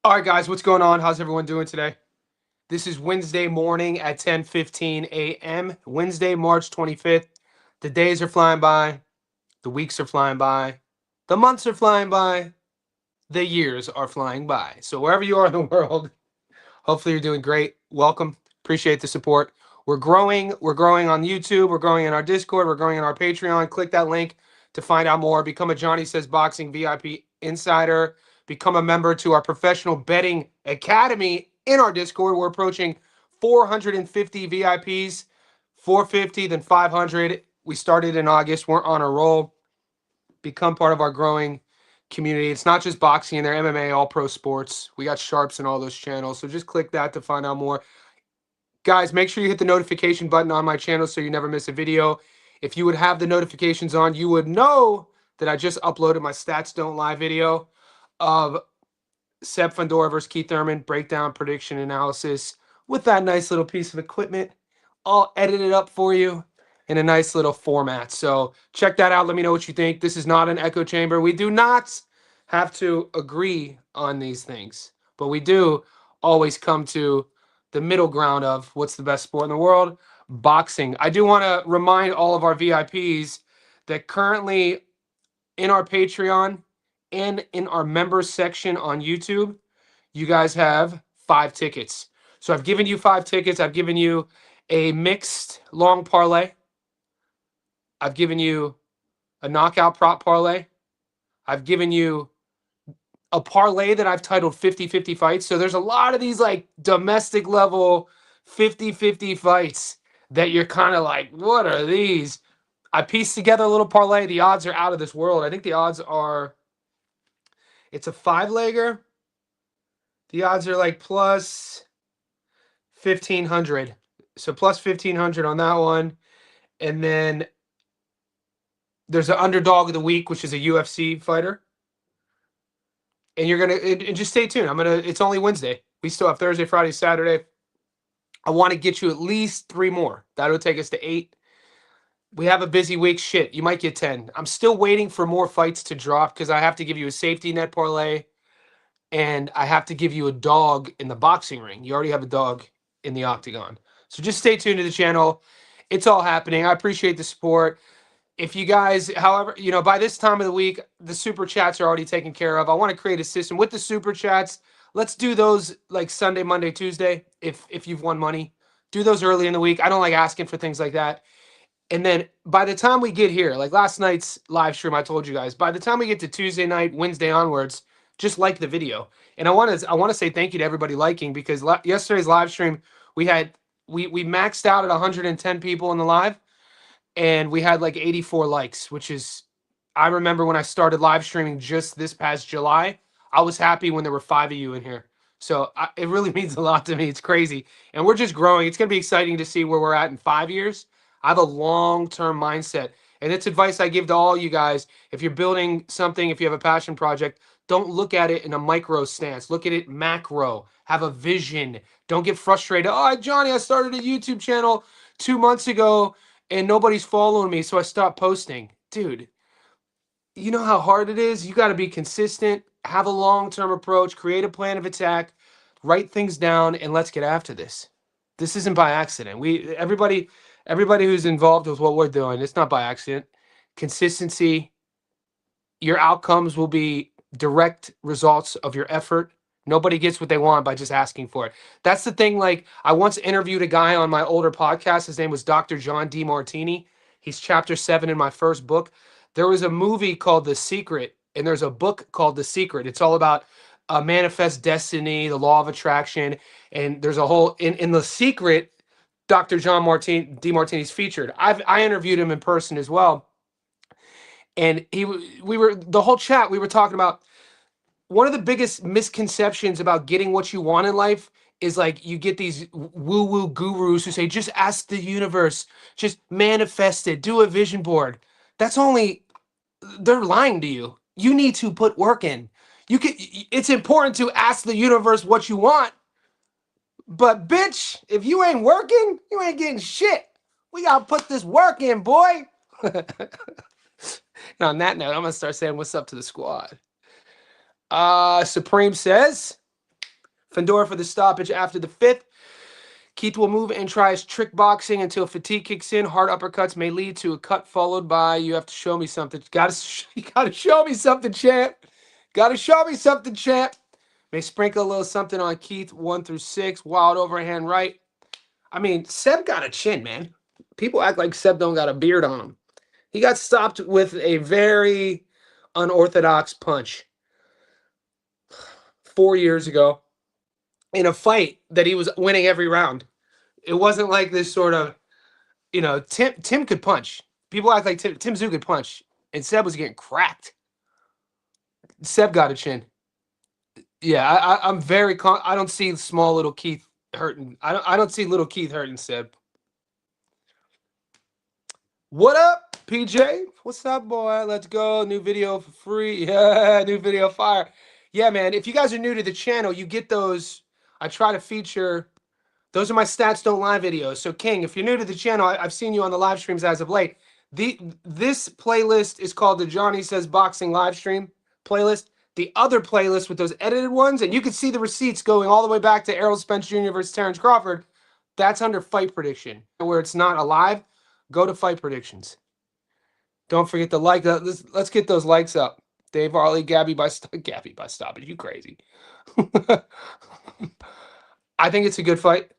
All right, guys, what's going on? How's everyone doing today? This is Wednesday morning at 10:15 a.m. Wednesday, March 25th. The days are flying by. The weeks are flying by. The months are flying by. The years are flying by. So wherever you are in the world, hopefully you're doing great. Welcome. Appreciate the support. We're growing. We're growing on YouTube. We're growing in our Discord. We're growing in our Patreon. Click that link to find out more. Become a Johnny Says Boxing VIP insider. Become a member to our professional betting academy in our Discord. We're approaching 450 VIPs, 450, then 500. We started in August. We're on a roll. Become part of our growing community. It's not just boxing in there, MMA, all pro sports. We got sharps in all those channels. So just click that to find out more. Guys, make sure you hit the notification button on my channel so you never miss a video. If you would have the notifications on, you would know that I just uploaded my Stats Don't Lie video of Seb Fundora versus Keith Thurman, breakdown, prediction, analysis with that nice little piece of equipment, all edited up for you in a nice little format. So check that out. Let me know what you think. This is not an echo chamber. We do not have to agree on these things, but we do always come to the middle ground of what's the best sport in the world, boxing. I do want to remind all of our VIPs that currently in our Patreon and in our members section on YouTube, you guys have 5 tickets. So I've given you 5 tickets. I've given you a mixed long parlay. I've given you a knockout prop parlay. I've given you a parlay that I've titled 50-50 fights. So there's a lot of these like domestic level 50-50 fights that you're kind of like, what are these? I pieced together a little parlay. The odds are out of this world. I think the odds are, it's a 5-legger. The odds are like plus 1,500. So plus 1,500 on that one. And then there's an underdog of the week, which is a UFC fighter. And you're going to, and just stay tuned. It's only Wednesday. We still have Thursday, Friday, Saturday. I want to get you at least 3 more. That'll take us to 8. We have a busy week. Shit, you might get 10. I'm still waiting for more fights to drop because I have to give you a safety net parlay and I have to give you a dog in the boxing ring. You already have a dog in the octagon. So just stay tuned to the channel. It's all happening. I appreciate the support. If you guys, however, by this time of the week, the super chats are already taken care of. I want to create a system with the super chats. Let's do those like Sunday, Monday, Tuesday. If you've won money, do those early in the week. I don't like asking for things like that. And then by the time we get here, like last night's live stream, I told you guys, by the time we get to Tuesday night, Wednesday onwards, just like the video. And I want to say thank you to everybody liking, because yesterday's live stream, we maxed out at 110 people in the live. And we had like 84 likes, which is, I remember when I started live streaming just this past July, I was happy when there were 5 of you in here. So it really means a lot to me. It's crazy. And we're just growing. It's going to be exciting to see where we're at in 5 years. I have a long-term mindset. And it's advice I give to all you guys. If you're building something, if you have a passion project, don't look at it in a micro stance. Look at it macro. Have a vision. Don't get frustrated. Oh, Johnny, I started a YouTube channel 2 months ago and nobody's following me, so I stopped posting. Dude, you know how hard it is? You got to be consistent, have a long-term approach, create a plan of attack, write things down, and let's get after this. This isn't by accident. Everybody who's involved with what we're doing, it's not by accident. Consistency, your outcomes will be direct results of your effort. Nobody gets what they want by just asking for it. That's the thing. Like, I once interviewed a guy on my older podcast. His name was Dr. John DeMartini. He's chapter 7 in my first book. There was a movie called The Secret, and there's a book called The Secret. It's all about manifest destiny, the law of attraction, and there's a whole in The Secret. Dr. John DeMartini's featured. I interviewed him in person as well, and we were the whole chat. We were talking about one of the biggest misconceptions about getting what you want in life is like you get these woo-woo gurus who say, just ask the universe, just manifest it, do a vision board. They're lying to you. You need to put work in. It's important to ask the universe what you want, but bitch, if you ain't working, you ain't getting shit. We gotta put this work in, boy. And on that note, I'm gonna start saying what's up to the squad. Supreme says, Fundora for the stoppage after the 5th. Keith will move and try his trick boxing until fatigue kicks in. Hard uppercuts may lead to a cut followed by, you have to show me something. You gotta show me something, champ. Gotta show me something, champ. May sprinkle a little something on Keith, 1 through 6. Wild overhand right. I mean, Seb got a chin, man. People act like Seb don't got a beard on him. He got stopped with a very unorthodox punch 4 years ago in a fight that he was winning every round. It wasn't like this sort of, Tim could punch. People act like Tim Tszyu could punch, and Seb was getting cracked. Seb got a chin. Yeah, I'm very I don't see small little Keith hurting. I don't see little Keith hurting Seb. What up, PJ? What's up, boy? Let's go. New video for free. Yeah, new video fire. Yeah, man. If you guys are new to the channel, you get those. I try to feature. Those are my Stats Don't Lie videos. So, King, if you're new to the channel, I've seen you on the live streams as of late. This playlist is called the Johnny Says Boxing live stream playlist. The other playlist with those edited ones, and you can see the receipts going all the way back to Errol Spence Jr. versus Terence Crawford. That's under Fight Prediction, where it's not alive. Go to Fight Predictions. Don't forget to like. Let's get those likes up. Dave Harley, Gabby by stoppage. You crazy? I think it's a good fight.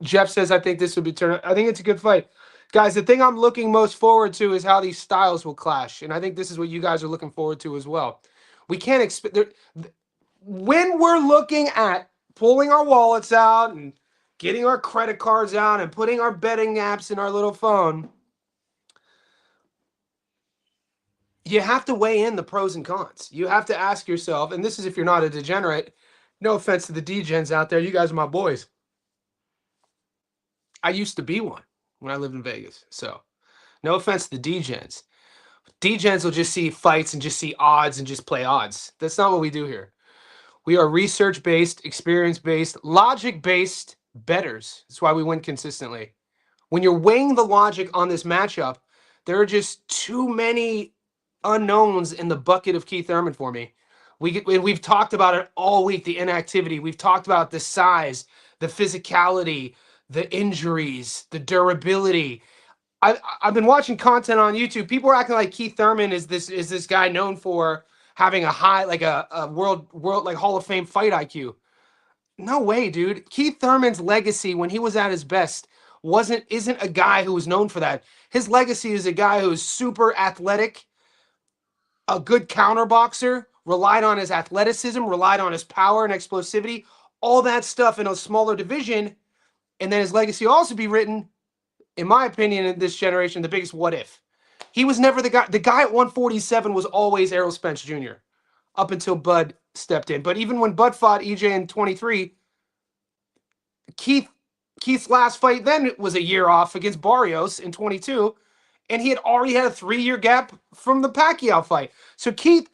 Jeff says, I think this would be turn. I think it's a good fight. Guys, the thing I'm looking most forward to is how these styles will clash. And I think this is what you guys are looking forward to as well. We can't expect... When we're looking at pulling our wallets out and getting our credit cards out and putting our betting apps in our little phone, you have to weigh in the pros and cons. You have to ask yourself, and this is if you're not a degenerate, no offense to the degens out there, you guys are my boys. I used to be one when I lived in Vegas. So no offense to the degens. Degens will just see fights and just see odds and just play odds. That's not what we do here. We are research-based, experience-based, logic-based bettors. That's why we win consistently. When you're weighing the logic on this matchup, there are just too many unknowns in the bucket of Keith Thurman for me. We've talked about it all week, the inactivity. We've talked about the size, the physicality, the injuries, the durability. I've been watching content on YouTube. People are acting like Keith Thurman is this guy known for having a high, like a world like Hall of Fame fight IQ. No way, dude. Keith Thurman's legacy when he was at his best isn't a guy who was known for that. His legacy is a guy who is super athletic, a good counter boxer, relied on his athleticism, relied on his power and explosivity, all that stuff in a smaller division. And then his legacy will also be written, in my opinion, in this generation, the biggest what if. He was never the guy. The guy at 147 was always Errol Spence Jr. up until Bud stepped in. But even when Bud fought EJ in 23, Keith's last fight then was a year off against Barrios in 22, and he had already had a 3-year gap from the Pacquiao fight. So Keith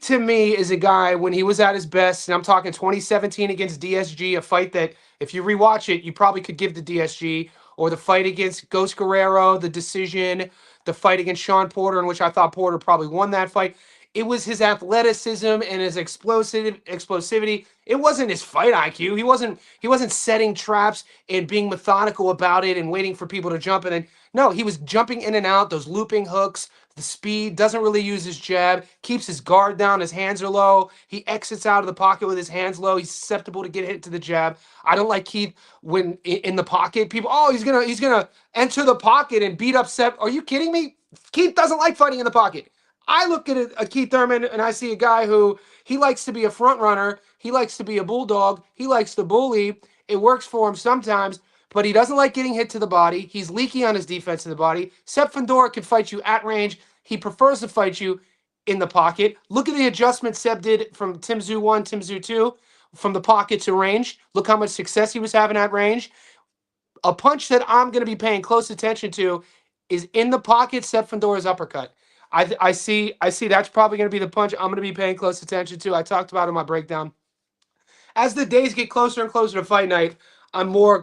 to me is a guy when he was at his best, and I'm talking 2017 against DSG, a fight that if you rewatch it, you probably could give to DSG, or the fight against Ghost Guerrero, the decision, the fight against Sean Porter, in which I thought Porter probably won that fight. It was his athleticism and his explosivity. It wasn't his fight IQ. He wasn't setting traps and being methodical about it and waiting for people to jump. And then no, he was jumping in and out, those looping hooks, the speed, doesn't really use his jab, keeps his guard down, his hands are low. He exits out of the pocket with his hands low. He's susceptible to get hit to the jab. I don't like Keith when in the pocket. People, oh, he's gonna enter the pocket and beat up Seb. Are you kidding me? Keith doesn't like fighting in the pocket. I look at a Keith Thurman and I see a guy who, he likes to be a front runner. He likes to be a bulldog. He likes to bully. It works for him sometimes, but he doesn't like getting hit to the body. He's leaky on his defense in the body. Seb Fondora can fight you at range. He prefers to fight you in the pocket. Look at the adjustment Seb did from Tim Tszyu 1, Tim Tszyu 2, from the pocket to range. Look how much success he was having at range. A punch that I'm going to be paying close attention to is in the pocket, Seb Fondora's uppercut. I see that's probably going to be the punch I'm going to be paying close attention to. I talked about it in my breakdown. As the days get closer and closer to fight night, I'm more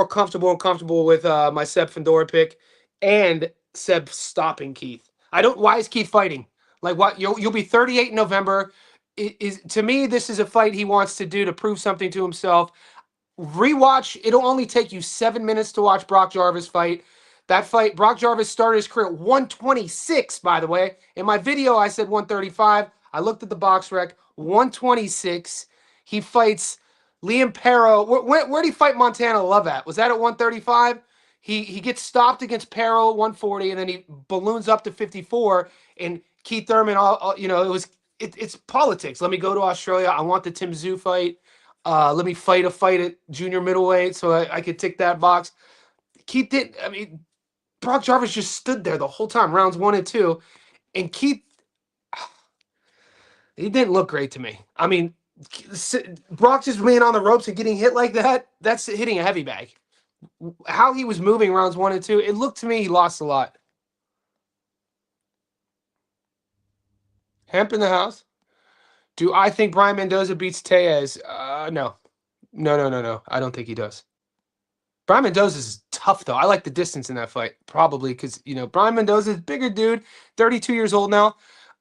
comfortable with my Seb Fondora pick and Seb stopping Keith. Why is Keith fighting? Like what? You'll be 38 in November. To me, this is a fight he wants to do to prove something to himself. Rewatch. It'll only take you 7 minutes to watch Brock Jarvis fight. That fight, Brock Jarvis started his career at 126, by the way. In my video, I said 135. I looked at the box rec, 126. He fights Liam Perro. Where did he fight Montana Love at? Was that at 135? He gets stopped against Perro 140, and then he balloons up to 54. And Keith Thurman, it's politics. Let me go to Australia. I want the Tim Tszyu fight. Let me fight a fight at junior middleweight so I could tick that box. Keith didn't. I mean, Brock Jarvis just stood there the whole time, rounds 1 and 2, and Keith, he didn't look great to me. I mean, Brock just being on the ropes and getting hit like that, that's hitting a heavy bag. How he was moving rounds 1 and 2, it looked to me he lost a lot. Hemp in the house. Do I think Brian Mendoza beats Tejas? No. No. I don't think he does. Brian Mendoza is tough, though. I like the distance in that fight, probably because, Brian Mendoza is a bigger dude, 32 years old now.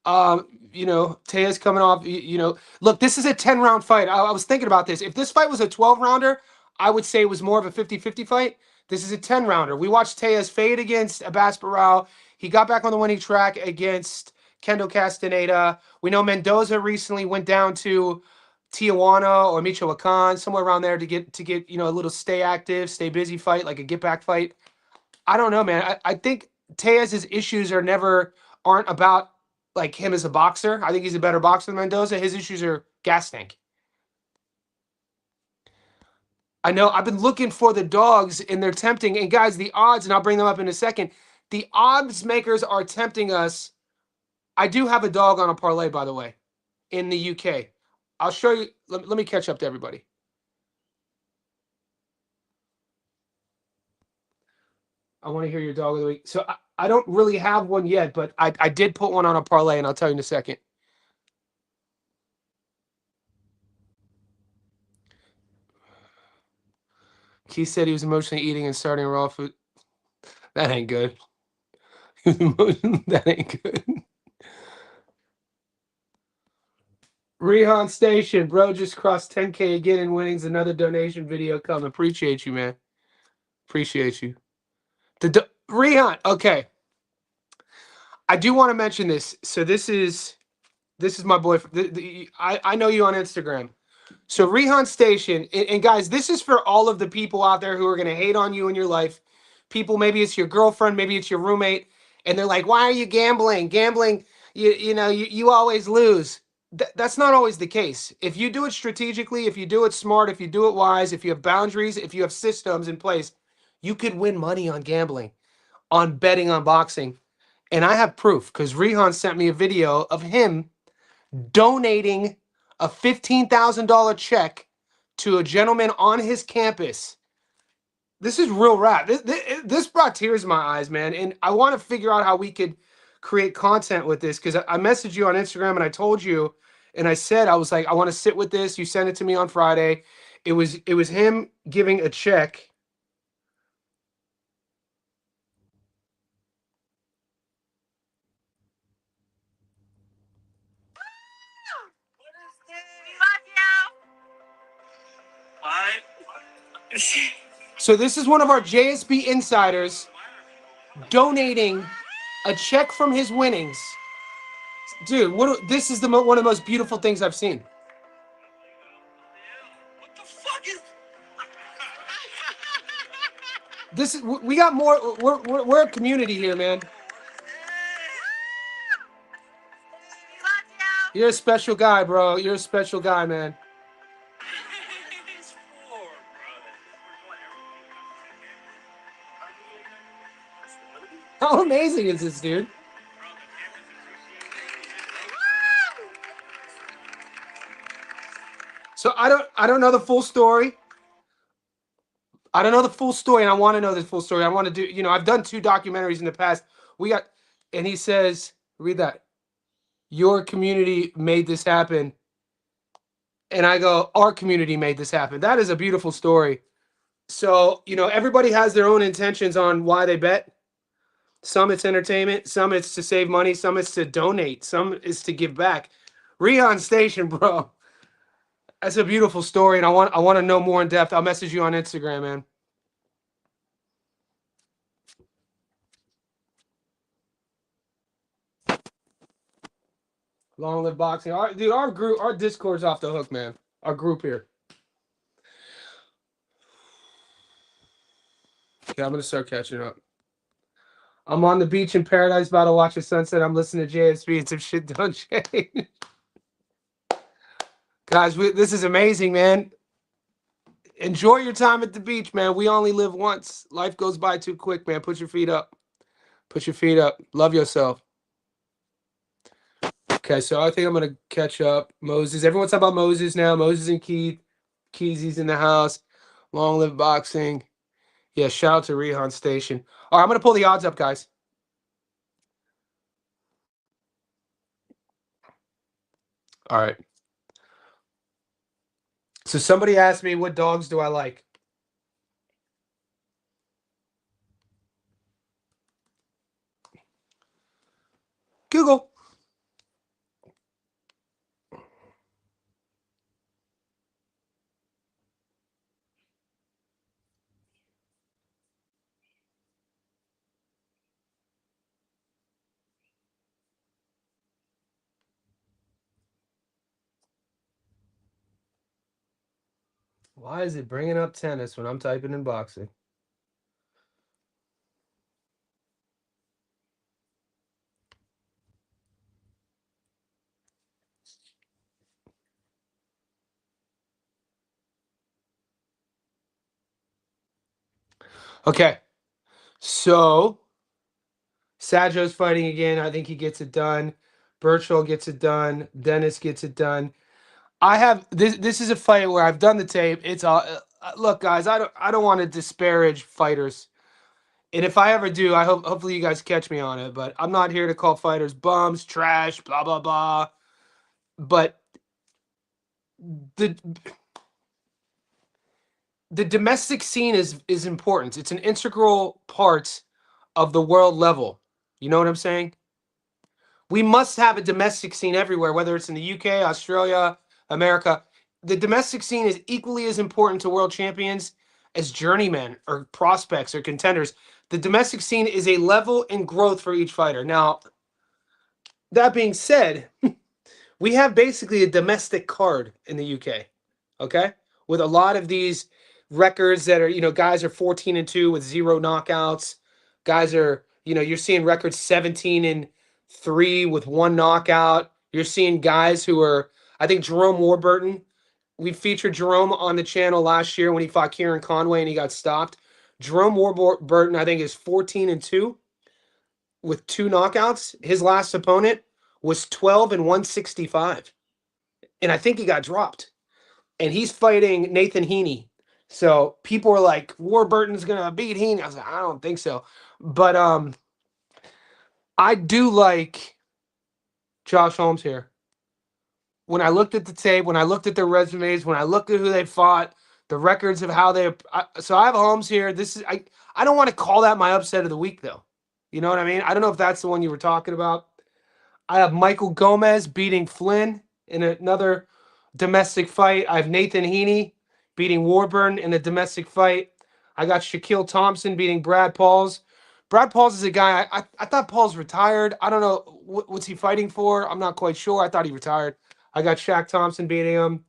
Tejas coming off, look, this is a 10-round fight. I was thinking about this. If this fight was a 12-rounder, I would say it was more of a 50-50 fight. This is a 10-rounder. We watched Tejas fade against Abbas Barao. He got back on the winning track against Kendo Castaneda. We know Mendoza recently went down to Tijuana or Michoacan, somewhere around there to get a little stay active, stay busy fight, like a get back fight. I don't know, man. I think Tejas' issues aren't about like him as a boxer. I think he's a better boxer than Mendoza. His issues are gas tank. I know I've been looking for the dogs and they're tempting. And guys, the odds, and I'll bring them up in a second. The odds makers are tempting us. I do have a dog on a parlay, by the way, in the UK. I'll show you. Let me catch up to everybody. I want to hear your dog of the week. So I don't really have one yet, but I did put one on a parlay, and I'll tell you in a second. Keith said he was emotionally eating and starting raw food. That ain't good. That ain't good. Rehan Station, bro, just crossed 10K again in winnings. Another donation video coming. Appreciate you, man. Appreciate you. Rehan, okay. I do want to mention this. So this is my boyfriend. I know you on Instagram. So Rehan Station, and guys, this is for all of the people out there who are going to hate on you in your life. People, maybe it's your girlfriend, maybe it's your roommate, and they're like, "Why are you gambling? Gambling, you always lose." That's not always the case. If you do it strategically, if you do it smart, if you do it wise, if you have boundaries, if you have systems in place, you could win money on gambling, on betting on boxing. And I have proof because Rehan sent me a video of him donating a $15,000 check to a gentleman on his campus. This is real rap. This brought tears to my eyes, man. And I want to figure out how we could create content with this because I messaged you on Instagram and I told you, and I said, I was like, I want to sit with this. You sent it to me on Friday. It was him giving a check. So this is one of our JSB insiders donating a check from his winnings. Dude, this is one of the most beautiful things I've seen. What the fuck is this? We got more. We're a community here, man. You're a special guy, bro. You're a special guy, man. How amazing is this, dude? So I don't know the full story. I don't know the full story, and I want to know the full story. I want to do, I've done 2 documentaries in the past. And he says, read that. Your community made this happen. And I go, our community made this happen. That is a beautiful story. So, everybody has their own intentions on why they bet. Some it's entertainment, some it's to save money, some it's to donate, some is to give back. Rion Station, bro. That's a beautiful story, and I want to know more in depth. I'll message you on Instagram, man. Long live boxing. Dude, our group, our Discord's off the hook, man. Our group here. Okay, I'm gonna start catching up. I'm on the beach in paradise, about to watch the sunset. I'm listening to JSP and some shit don't change. Guys, this is amazing, man. Enjoy your time at the beach, man. We only live once. Life goes by too quick, man. Put your feet up. Put your feet up. Love yourself. Okay, so I think I'm gonna catch up. Moses. Everyone's talking about Moses now. Moses and Keith. Keezy's in the house. Long live boxing. Yeah, shout out to Rihan Station. All right, I'm gonna pull the odds up, guys. All right. So somebody asked me, what dogs do I like? Google. Why is it bringing up tennis when I'm typing in boxing? Okay. So Sajo's fighting again. I think he gets it done. Birchall gets it done. Dennis gets it done. I have this is a fight where I've done the tape. It's all look, guys, I don't want to disparage fighters. And if I ever do, hopefully you guys catch me on it, but I'm not here to call fighters bums, trash, blah blah blah. But the domestic scene is important. It's an integral part of the world level. You know what I'm saying? We must have a domestic scene everywhere, whether it's in the UK, Australia, America. The domestic scene is equally as important to world champions as journeymen or prospects or contenders. The domestic scene is a level in growth for each fighter. Now, that being said, we have basically a domestic card in the UK, okay? With a lot of these records that are, guys are 14-2 with 0 knockouts. Guys are, you're seeing records 17-3 with 1 knockout. You're seeing guys who are, I think Jerome Warburton, we featured Jerome on the channel last year when he fought Kieran Conway and he got stopped. Jerome Warburton, I think, is 14-2 with 2 knockouts. His last opponent was 12-165. And I think he got dropped. And he's fighting Nathan Heaney. So people are like, Warburton's gonna beat Heaney. I was like, I don't think so. But I do like Josh Holmes here. When I looked at the tape, when I looked at their resumes, when I looked at who they fought, the records of how they so I have Holmes here. I don't want to call that my upset of the week though. You know what I mean? I don't know if that's the one you were talking about. I have Michael Gomez beating Flynn in another domestic fight. I have Nathan Heaney beating Warburton in a domestic fight. I got Shaquille Thompson beating Brad Pauls. Brad Pauls is a guy, I thought Pauls retired. I don't know, what's he fighting for? I'm not quite sure. I thought he retired. I got Shaq Thompson beating him.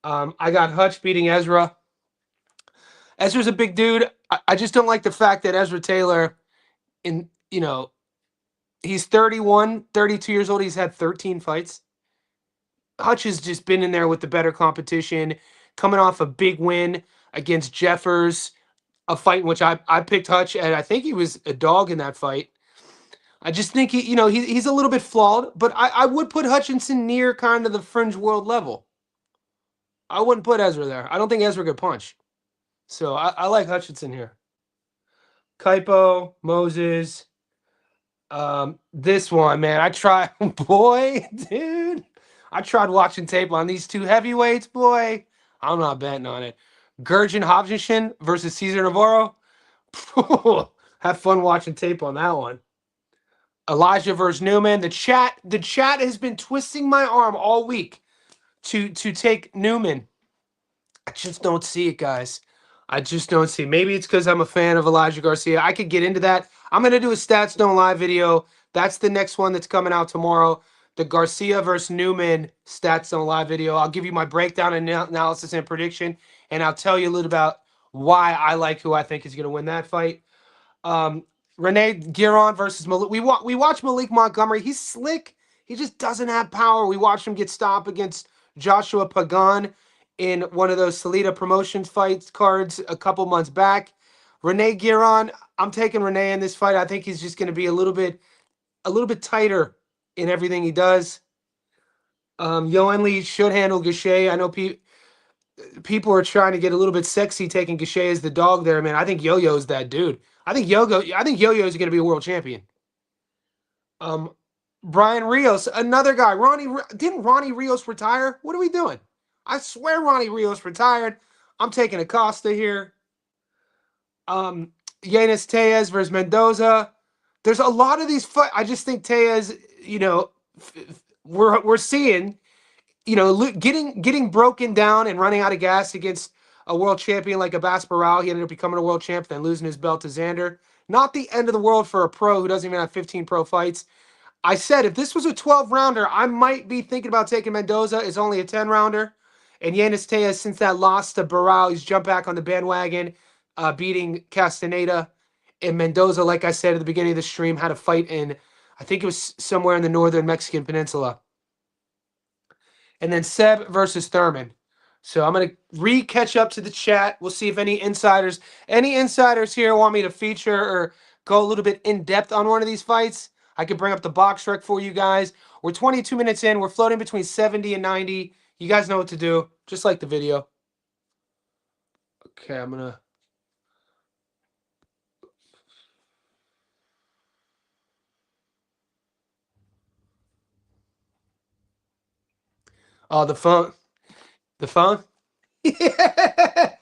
I got Hutch beating Ezra. Ezra's a big dude. I just don't like the fact that Ezra Taylor, he's 31, 32 years old. He's had 13 fights. Hutch has just been in there with the better competition, coming off a big win against Jeffers, a fight in which I picked Hutch, and I think he was a dog in that fight. I just think he's a little bit flawed, but I would put Hutchinson near kind of the fringe world level. I wouldn't put Ezra there. I don't think Ezra could punch. So I like Hutchinson here. Kaipo, Moses. This one, man, I tried, boy, dude. I tried watching tape on these two heavyweights, boy. I'm not betting on it. Gurjan Hovnician versus Cesar Navarro. Have fun watching tape on that one. Elijah versus Newman. The chat has been twisting my arm all week to take Newman. I just don't see it, guys. I just don't see it. Maybe it's because I'm a fan of Elijah Garcia. I could get into that. I'm going to do a Stats Don't Lie video. That's the next one that's coming out tomorrow. The Garcia versus Newman Stats Don't Lie video. I'll give you my breakdown and analysis and prediction, and I'll tell you a little about why I like who I think is going to win that fight. Renee Guerin versus Malik. We watch Malik Montgomery. He's slick. He just doesn't have power. We watched him get stopped against Joshua Pagan in one of those Salida Promotions fights cards a couple months back. Renee Guerin, I'm taking Renee in this fight. I think he's just going to be a little bit tighter in everything he does. Yohan Lee should handle Gachet. I know people are trying to get a little bit sexy taking Gachet as the dog there, man. I think Yo-Yo's that dude. I think Yo-Yo is going to be a world champion. Brian Rios, another guy. Didn't Ronnie Rios retire? What are we doing? I swear Ronnie Rios retired. I'm taking Acosta here. Yanis Tejas versus Mendoza. There's a lot of these fights. I just think Tejas, we're seeing, getting broken down and running out of gas against a world champion like Abbas Barral. He ended up becoming a world champ, then losing his belt to Xander. Not the end of the world for a pro who doesn't even have 15 pro fights. I said if this was a 12-rounder, I might be thinking about taking Mendoza. It's only a 10-rounder. And Yanis Tejas, since that loss to Barral, he's jumped back on the bandwagon, beating Castaneda. And Mendoza, like I said at the beginning of the stream, had a fight in, I think it was somewhere in the northern Mexican peninsula. And then Seb versus Thurman. So I'm going to re-catch up to the chat. We'll see if any insiders here want me to feature or go a little bit in-depth on one of these fights. I could bring up the box rec for you guys. We're 22 minutes in. We're floating between 70 and 90. You guys know what to do. Just like the video. Okay, I'm going to... Oh, the phone. The phone? Yeah.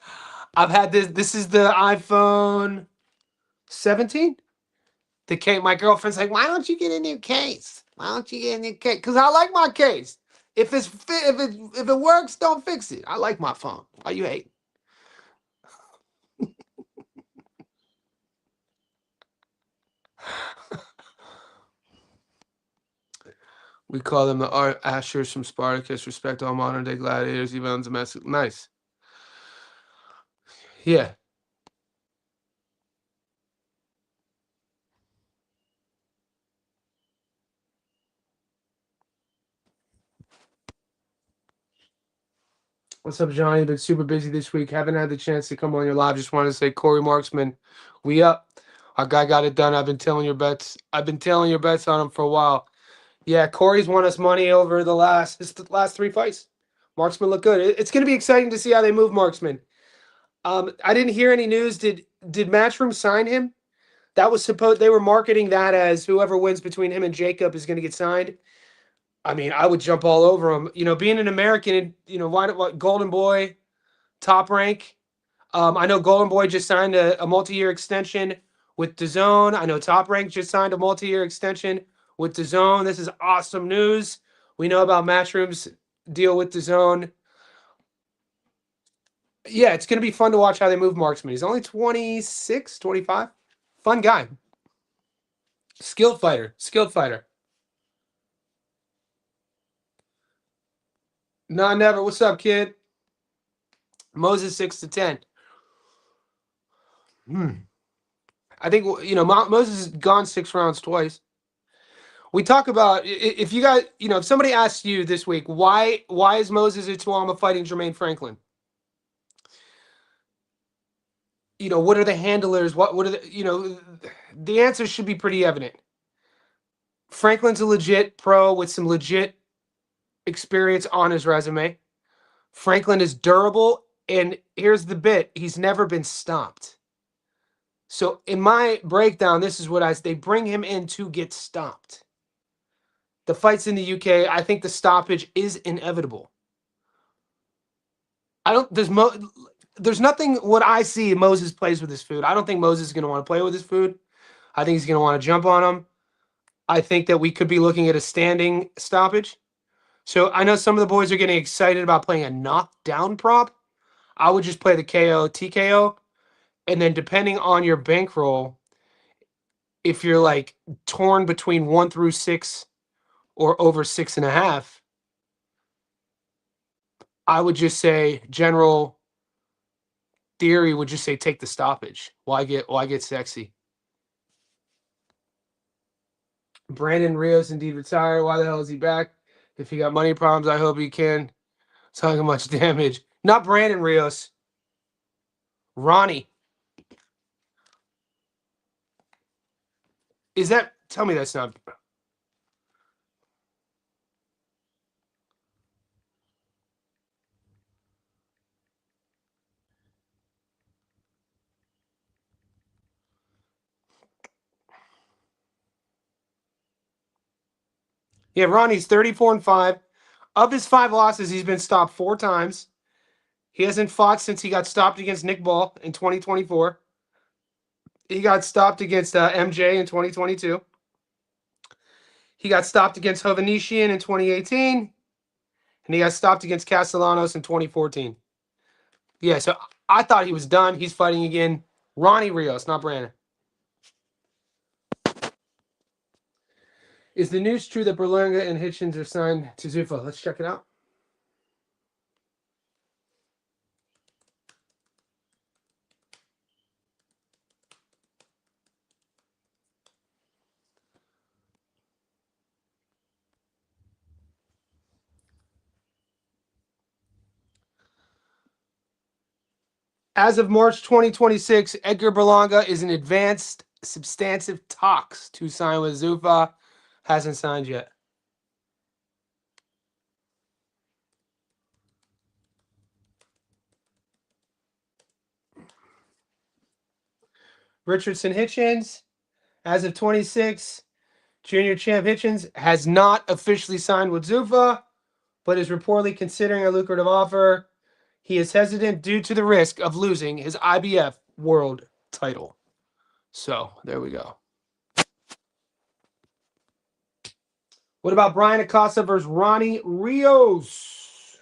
I've had this. This is the iPhone 17. The case. My girlfriend's like, "Why don't you get a new case? Why don't you get a new case?" Because I like my case. If it works, don't fix it. I like my phone. Why you hate? We call them the art Ashers from Spartacus. Respect all modern day gladiators, even on domestic. Nice. Yeah. What's up, Johnny? Been super busy this week. Haven't had the chance to come on your live. Just wanted to say, Corey Marksman, we up. Our guy got it done. I've been telling your bets on him for a while. Yeah, Corey's won us money over the last 3 fights. Marksman looked good. It's going to be exciting to see how they move Marksman. I didn't hear any news. Did Matchroom sign him? That was supposed. They were marketing that as whoever wins between him and Jacob is going to get signed. I mean, I would jump all over him. Being an American, what Golden Boy, Top Rank. I know Golden Boy just signed a multi-year extension with DAZN. I know Top Rank just signed a multi-year extension with DAZN. This is awesome news. We know about Matchroom's deal with DAZN. Yeah, it's going to be fun to watch how they move Marksman. He's only 26, 25. Fun guy. Skilled fighter. No, never. What's up, kid? Moses 6-10. I think Moses has gone 6 rounds twice. We talk about if you guys, if somebody asks you this week, why is Moses Ituama fighting Jermaine Franklin? What are the handlers? What are the the answer should be pretty evident. Franklin's a legit pro with some legit experience on his resume. Franklin is durable, and here's the bit: he's never been stopped. So in my breakdown, this is what they bring him in to get stopped. The fights in the UK, I think the stoppage is inevitable. There's nothing what I see Moses plays with his food. I don't think Moses is going to want to play with his food. I think he's going to want to jump on him. I think that we could be looking at a standing stoppage. So I know some of the boys are getting excited about playing a knockdown prop. I would just play the KO, TKO, and then depending on your bankroll, if you're like torn between 1 through 6 or over 6.5, I would just say general theory would just say take the stoppage. Why get sexy? Brandon Rios indeed retired. Why the hell is he back? If he got money problems, I hope he can. Talking much damage. Not Brandon Rios. Ronnie. Is that? Tell me that's not. Yeah, Ronnie's 34-5. Of his 5 losses, he's been stopped 4 times. He hasn't fought since he got stopped against Nick Ball in 2024. He got stopped against MJ in 2022. He got stopped against Hovanesian in 2018. And he got stopped against Castellanos in 2014. Yeah, so I thought he was done. He's fighting again. Ronnie Rios, not Brandon. Is the news true that Berlanga and Hitchens are signed to Zuffa? Let's check it out. As of March 2026, Edgar Berlanga is in advanced substantive talks to sign with Zuffa. Hasn't signed yet. Richardson Hitchens, as of 26, junior champ Hitchens has not officially signed with Zuffa, but is reportedly considering a lucrative offer. He is hesitant due to the risk of losing his IBF world title. So, there we go. What about Brian Acosta versus Ronnie Rios?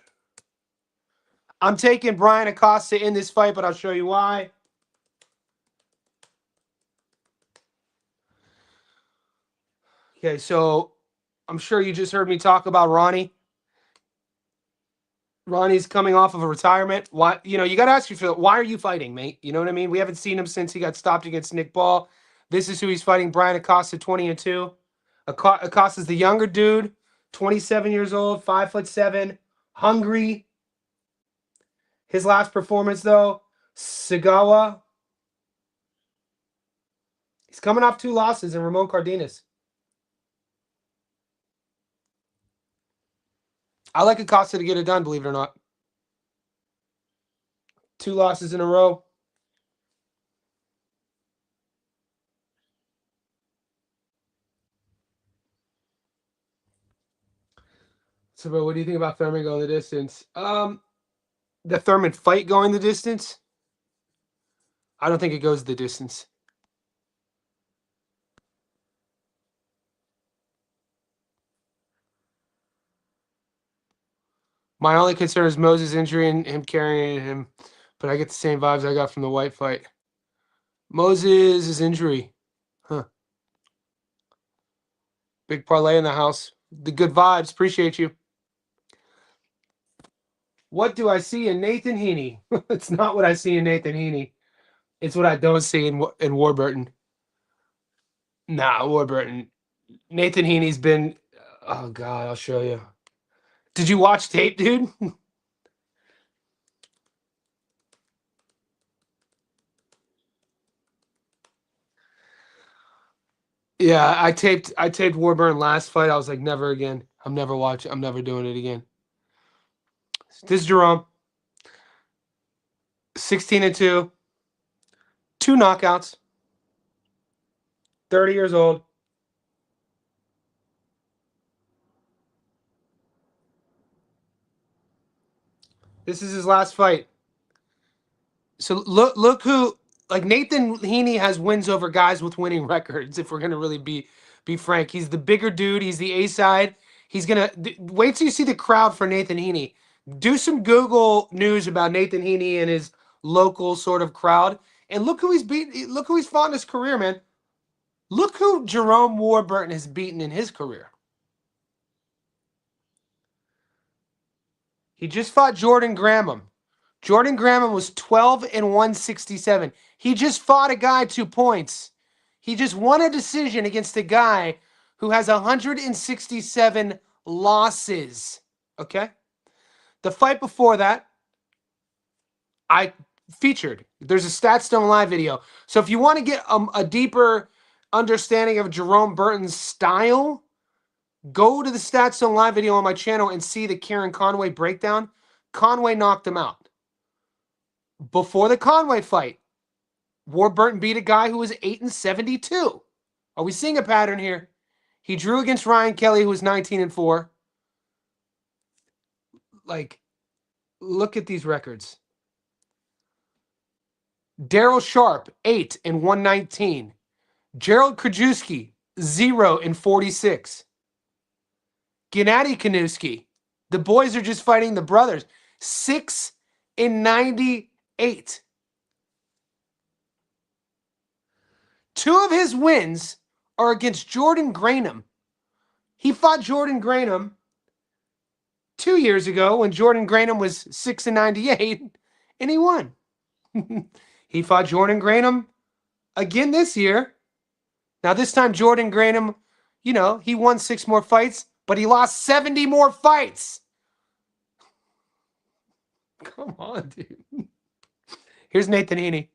I'm taking Brian Acosta in this fight, but I'll show you why. Okay, so I'm sure you just heard me talk about Ronnie. Ronnie's coming off of a retirement. Why? You know, you got to ask yourself, why are you fighting, mate? You know what I mean? We haven't seen him since he got stopped against Nick Ball. This is who he's fighting, Brian Acosta, 20-2. Acosta's the younger dude, 27 years old, 5'7", hungry. His last performance, though, Sagawa. He's coming off 2 losses in Ramon Cardenas. I like Acosta to get it done, believe it or not. 2 losses in a row. So, bro, what do you think about Thurman going the distance? The Thurman fight going the distance? I don't think it goes the distance. My only concern is Moses' injury and him carrying him, but I get the same vibes I got from the White fight. Moses' injury. Huh. Big parlay in the house. The good vibes. Appreciate you. What do I see in Nathan Heaney? It's not what I see in Nathan Heaney. It's what I don't see in Warburton. Nah, Warburton. Nathan Heaney's been. Oh God, I'll show you. Did you watch tape, dude? Yeah, I taped Warburton last fight. I was like, never again. I'm never watching. I'm never doing it again. This is Jerome. 16-2. 2 knockouts. 30 years old. This is his last fight. So look who, like, Nathan Heaney has wins over guys with winning records, if we're gonna really be be frank. He's the bigger dude. He's the A side. He's gonna wait till you see the crowd for Nathan Heaney. Do some Google news about Nathan Heaney and his local sort of crowd, and look who he's beat. Look who he's fought in his career, man. Look who Jerome Warburton has beaten in his career. He just fought Jordan Graham. Jordan Graham was 12 and 167. He just fought a guy 2 points. He just won a decision against a guy who has 167 losses. Okay? The fight before that, I featured. There's a StatStone Live video. So if you want to get a deeper understanding of Jerome Burton's style, go to the StatStone Live video on my channel and see the Kieran Conway breakdown. Conway knocked him out. Before the Conway fight, Warburton beat a guy who was 8 and 72. Are we seeing a pattern here? He drew against Ryan Kelly, who was 19 and 4. Like, look at these records. Daryl Sharp, 8 and 119. Gerald Krajewski, 0 and 46. Gennady Kanuski, the boys are just fighting the brothers, 6 and 98. 2 of his wins are against Jordan Graham. He fought Jordan Graham 2 years ago when Jordan Graham was 6 and 98, and he won. He fought Jordan Graham again this year. Now, this time, Jordan Graham, he won 6 more fights, but he lost 70 more fights. Come on, dude. Here's Nathan Heaney.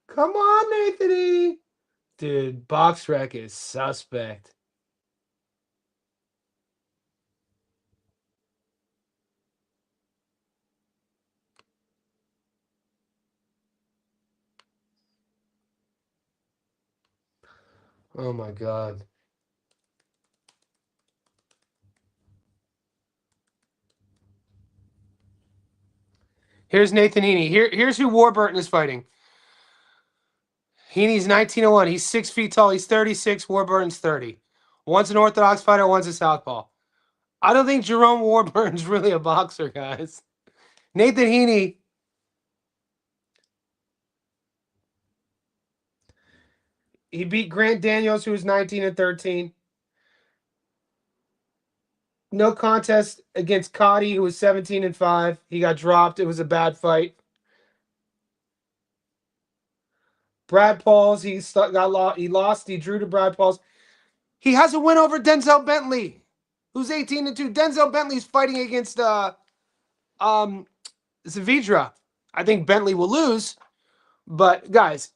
Come on, Nathan Heaney. Dude, BoxRec is suspect. Oh my God. Here's Nathan Heaney. Here's who Warburton is fighting. Heaney's 1901. He's 6 feet tall. He's 36. Warburton's 30. One's an orthodox fighter. One's a southpaw. I don't think Jerome Warburton's really a boxer, guys. Nathan Heaney. He beat Grant Daniels, who was 19 and 13. No contest against Cotty, who was 17 and 5. He got dropped. It was a bad fight. Brad Pauls, he lost. He drew to Brad Pauls. He has a win over Denzel Bentley, who's 18 and 2. Denzel Bentley's fighting against Zavidra. I think Bentley will lose, but guys,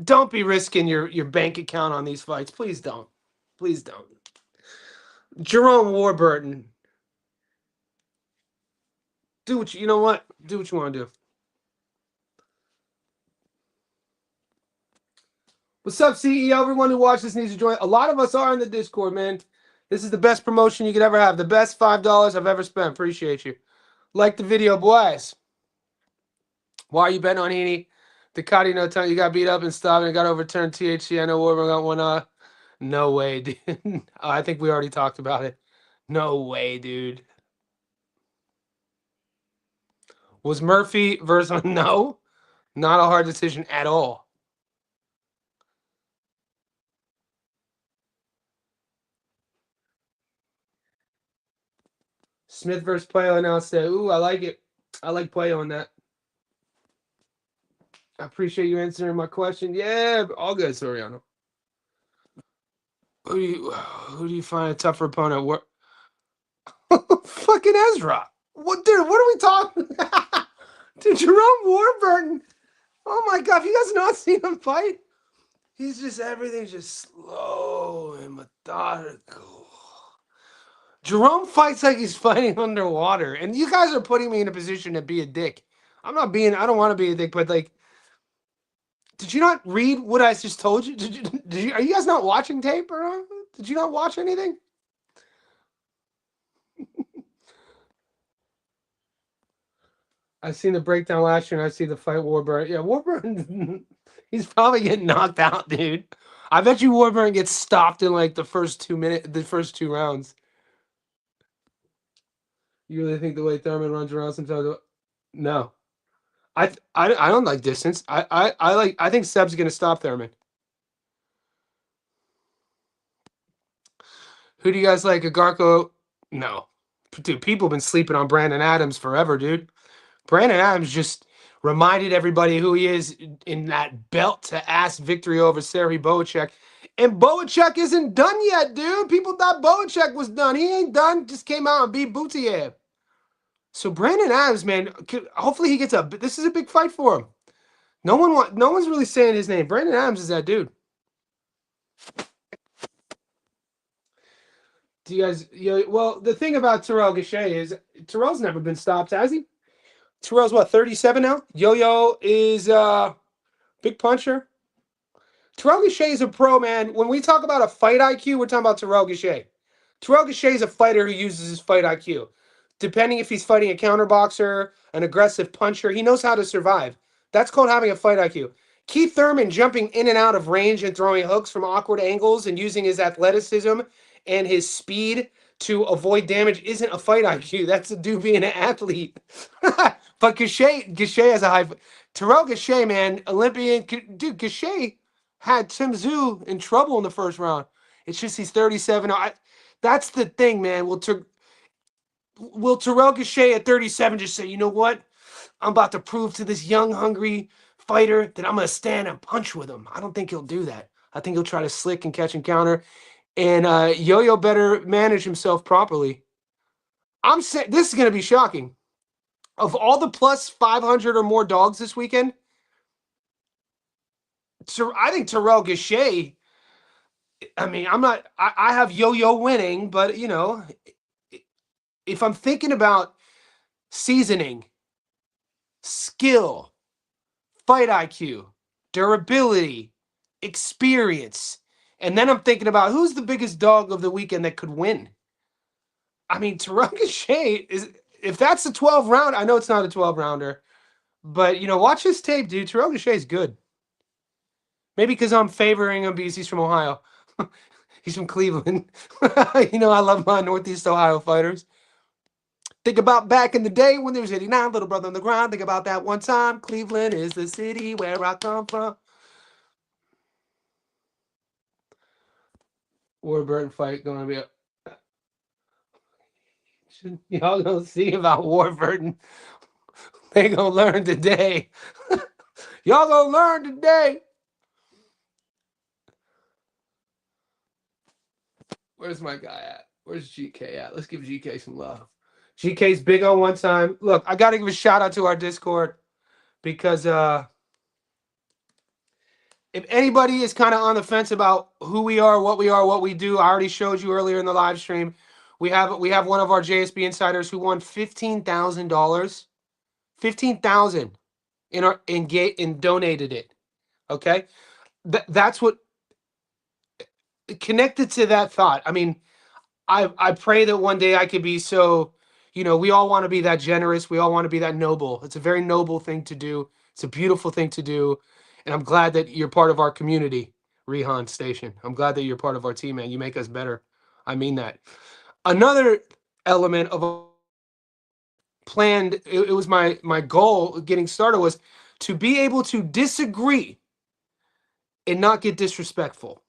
don't be risking your bank account on these fights. Please don't. Please don't. Jerome Warburton. Do what you know what? Do what you want to do. What's up, CEO? Everyone who watches needs to join. A lot of us are in the Discord, man. This is the best promotion you could ever have. The best $5 I've ever spent. Appreciate you. Like the video, boys. Why are you betting on Heaney? The Cotty no time. You got beat up and stopped and it got overturned. THC. I know Warburton got one. No way, dude. I think we already talked about it. No way, dude. Was Murphy versus no? Not a hard decision at all. Smith versus Playo announced that. Ooh, I like it. I like Playo on that. I appreciate you answering my question. Yeah, all good, Soriano. Who do you find a tougher opponent? What? Fucking Ezra. What, dude? What are we talking? Dude, Jerome Warburton. Oh my God! Have you guys not seen him fight? He's just everything's just slow and methodical. Jerome fights like he's fighting underwater, and you guys are putting me in a position to be a dick. I'm not being. I don't want to be a dick, but like, did you not read what I just told you? Did you? Are you guys not watching tape or not? Did you not watch anything? I've seen the breakdown last year, and I see the fight Warburton. Yeah, Warburton, he's probably getting knocked out, dude. I bet you Warburton gets stopped in like the first 2 minutes, the first 2 rounds. You really think the way Thurman runs around sometimes? No, I don't like distance. I think Seb's gonna stop Thurman. Who do you guys like? Agarco? No, dude. People have been sleeping on Brandon Adams forever, dude. Brandon Adams just reminded everybody who he is in that belt to ass victory over Serhii Bohacek. And Bohacek isn't done yet, dude. People thought Bohacek was done. He ain't done. Just came out and beat Butiev. So Brandon Adams, man, hopefully he gets a. This is a big fight for him. No one's really saying his name. Brandon Adams is that dude. Do you guys? Well, the thing about Terrell Gausha is Terrell's never been stopped, has he? Terrell's what, 37 now? Yo-Yo is big puncher. Terrell Gausha is a pro, man. When we talk about a fight IQ, we're talking about Terrell Gausha. Terrell Gausha is a fighter who uses his fight IQ. Depending if he's fighting a counterboxer, an aggressive puncher, he knows how to survive. That's called having a fight IQ. Keith Thurman jumping in and out of range and throwing hooks from awkward angles and using his athleticism and his speed to avoid damage isn't a fight IQ. That's a dude being an athlete. But Gausha has a high. Terrell Gausha, man, Olympian. Dude, Gausha had Tim Tszyu in trouble in the first round. It's just he's 37. That's the thing, man. Will Terrell Gausha at 37 just say, you know what? I'm about to prove to this young, hungry fighter that I'm going to stand and punch with him. I don't think he'll do that. I think he'll try to slick and catch and counter. And Yo-Yo better manage himself properly. I'm saying this is going to be shocking. Of all the plus 500 or more dogs this weekend, I think Terrell Gausha. I mean, I have Yo-Yo winning, but you know, if I'm thinking about seasoning, skill, fight IQ, durability, experience, and then I'm thinking about who's the biggest dog of the weekend that could win. I mean, Terrell Gausha is. If that's a 12 round, I know it's not a 12 rounder, but you know, watch his tape, dude. Terrell Gausha is good. Maybe because I'm favoring him because he's from Ohio. He's from Cleveland. You know, I love my Northeast Ohio fighters. Think about back in the day when there was 89, little brother on the ground. Think about that one time. Cleveland is the city where I come from. Warburton fight going to be a. Y'all gonna see about Warburton. They gonna learn today. Y'all gonna learn today. Where's my guy at? Where's GK at? Let's give GK some love. GK's big on one time. Look, I gotta give a shout out to our Discord because if anybody is kind of on the fence about who we are, what we do, I already showed you earlier in the live stream. We have one of our JSB insiders who won $15,000, 15,000 and donated it. Okay, that's what connected to that thought. I mean, I pray that one day I could be so. You know, we all want to be that generous. We all want to be that noble. It's a very noble thing to do. It's a beautiful thing to do. And I'm glad that you're part of our community, Rehan Station. I'm glad that you're part of our team, man. You make us better. I mean that. Another element of a planned, it was my goal getting started was to be able to disagree and not get disrespectful.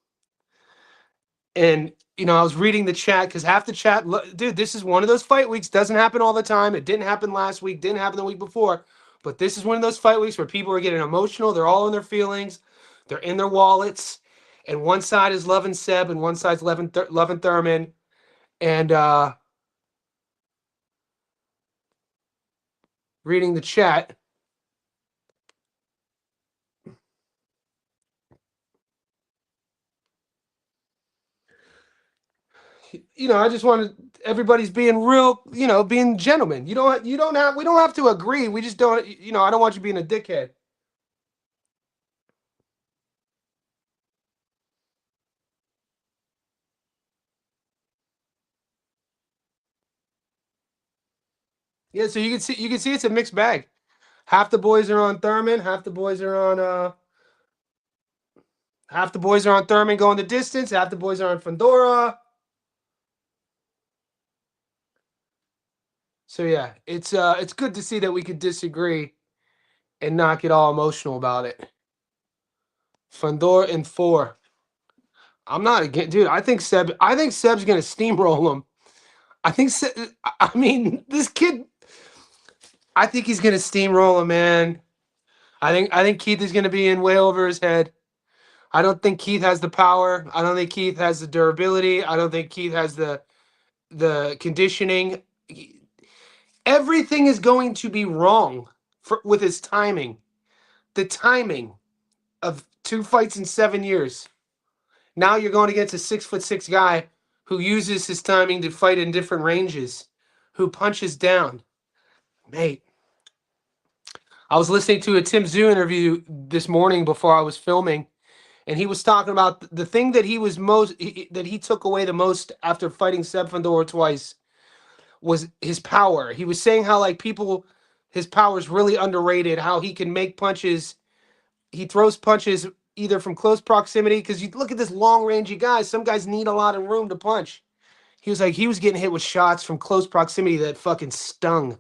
And you know, I was reading the chat because half the chat, dude, this is one of those fight weeks. Doesn't happen all the time. It didn't happen last week. Didn't happen the week before. But this is one of those fight weeks where people are getting emotional. They're all in their feelings. They're in their wallets. And one side is loving Seb and one side's loving Thurman. And reading the chat. You know, I just wanted everybody's being real, you know, being gentlemen. We don't have to agree. We just don't, you know, I don't want you being a dickhead. Yeah, so you can see it's a mixed bag. Half the boys are on Thurman. Half the boys are on Thurman going the distance. Half the boys are on Fondora. So yeah, it's good to see that we could disagree and not get all emotional about it. Fundora in 4. I'm not again, dude. I think Seb's gonna steamroll him. I mean, this kid. I think he's gonna steamroll him, man. I think Keith is gonna be in way over his head. I don't think Keith has the power. I don't think Keith has the durability. I don't think Keith has the conditioning. Everything is going to be wrong with his timing. The timing of 2 fights in 7 years. Now you're going against a 6'6" guy who uses his timing to fight in different ranges, who punches down. Mate, I was listening to a Tim Tszyu interview this morning before I was filming, and he was talking about the thing that that he took away the most after fighting Seb Fundora twice was his power. He was saying how his power is really underrated, how he can make punches. He throws punches either from close proximity, because you look at this long-rangey guy, some guys need a lot of room to punch. He was like, he was getting hit with shots from close proximity that fucking stung.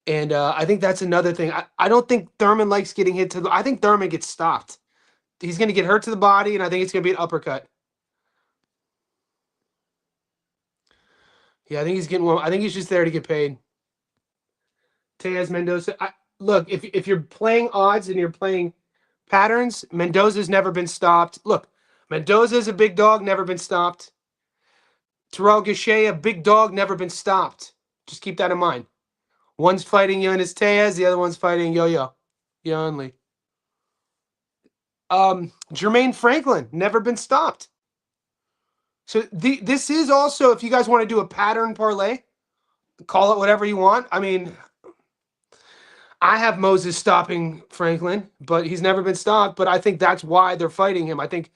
And I think that's another thing. I don't think Thurman likes getting hit I think Thurman gets stopped. He's going to get hurt to the body, and I think it's going to be an uppercut. Yeah, I think he's getting one. I think he's just there to get paid. Tejas Mendoza. Look, if you're playing odds and you're playing patterns, Mendoza's never been stopped. Look, Mendoza's a big dog, never been stopped. Terrell Gausha, a big dog, never been stopped. Just keep that in mind. One's fighting Yoenis Tejas, the other one's fighting Yo-Yo. Lee. Jermaine Franklin, never been stopped. So this is also, if you guys want to do a pattern parlay, call it whatever you want. I mean, I have Moses stopping Franklin, but he's never been stopped. But I think that's why they're fighting him. I think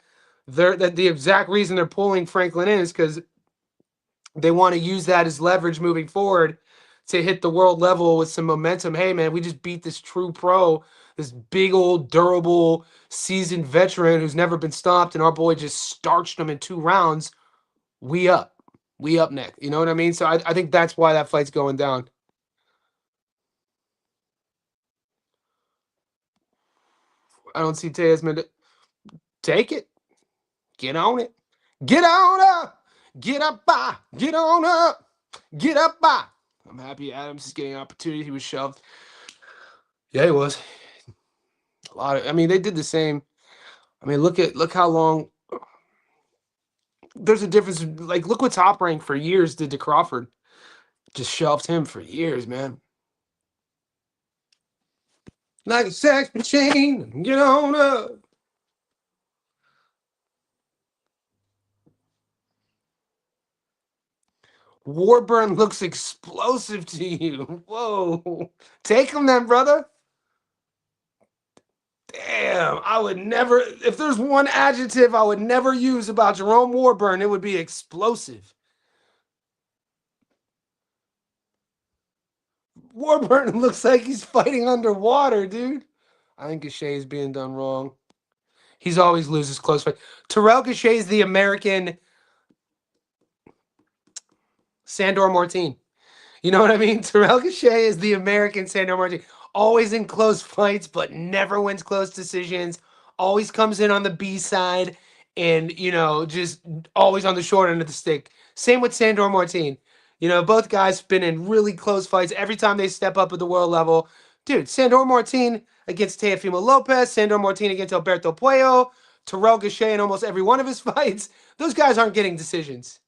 that the exact reason they're pulling Franklin in is because they want to use that as leverage moving forward to hit the world level with some momentum. Hey, man, we just beat this true pro, this big old durable seasoned veteran who's never been stopped, and our boy just starched him in 2 rounds. We up next. You know what I mean? So I think that's why that fight's going down. I don't see Tejas Mendoza. Take it. Get on it. Get on up. Get up by. Get on up. Get up by. I'm happy Adams is getting an opportunity. He was shoved. Yeah, he was. I mean, they did the same. I mean, look how long. There's a difference. Like, look what Top Rank for years did to Crawford. Just shelved him for years, man. Like a sex machine. Get on up. Warburn looks explosive to you. Whoa. Take him then, brother. Damn, I would never, if there's one adjective I would never use about Jerome Warburn, it would be explosive. Warburn looks like he's fighting underwater, dude. I think Gausha is being done wrong. He's always loses close fight. Terrell Gausha is the American Sandor Martin. You know what I mean? Terrell Gausha is the American Sandor Martin. Always in close fights, but never wins close decisions. Always comes in on the B side and, just always on the short end of the stick. Same with Sandor Martin. Both guys been in really close fights every time they step up at the world level. Dude, Sandor Martin against Teofimo Lopez, Sandor Martin against Alberto Puello, Terrell Gausha in almost every one of his fights. Those guys aren't getting decisions.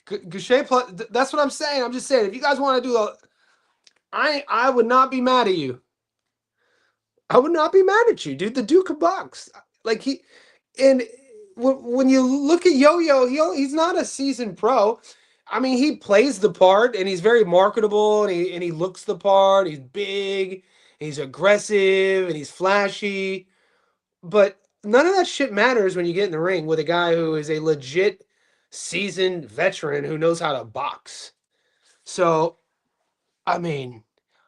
Gausha, that's what I'm saying. I'm just saying, if you guys want to do I would not be mad at you. I would not be mad at you, dude. The Duke of Bucks. When you look at Yo-Yo, he's not a seasoned pro. I mean, he plays the part, and he's very marketable, and he looks the part. He's big, and he's aggressive, and he's flashy. But none of that shit matters when you get in the ring with a guy who is a legit seasoned veteran who knows how to box. So, I mean,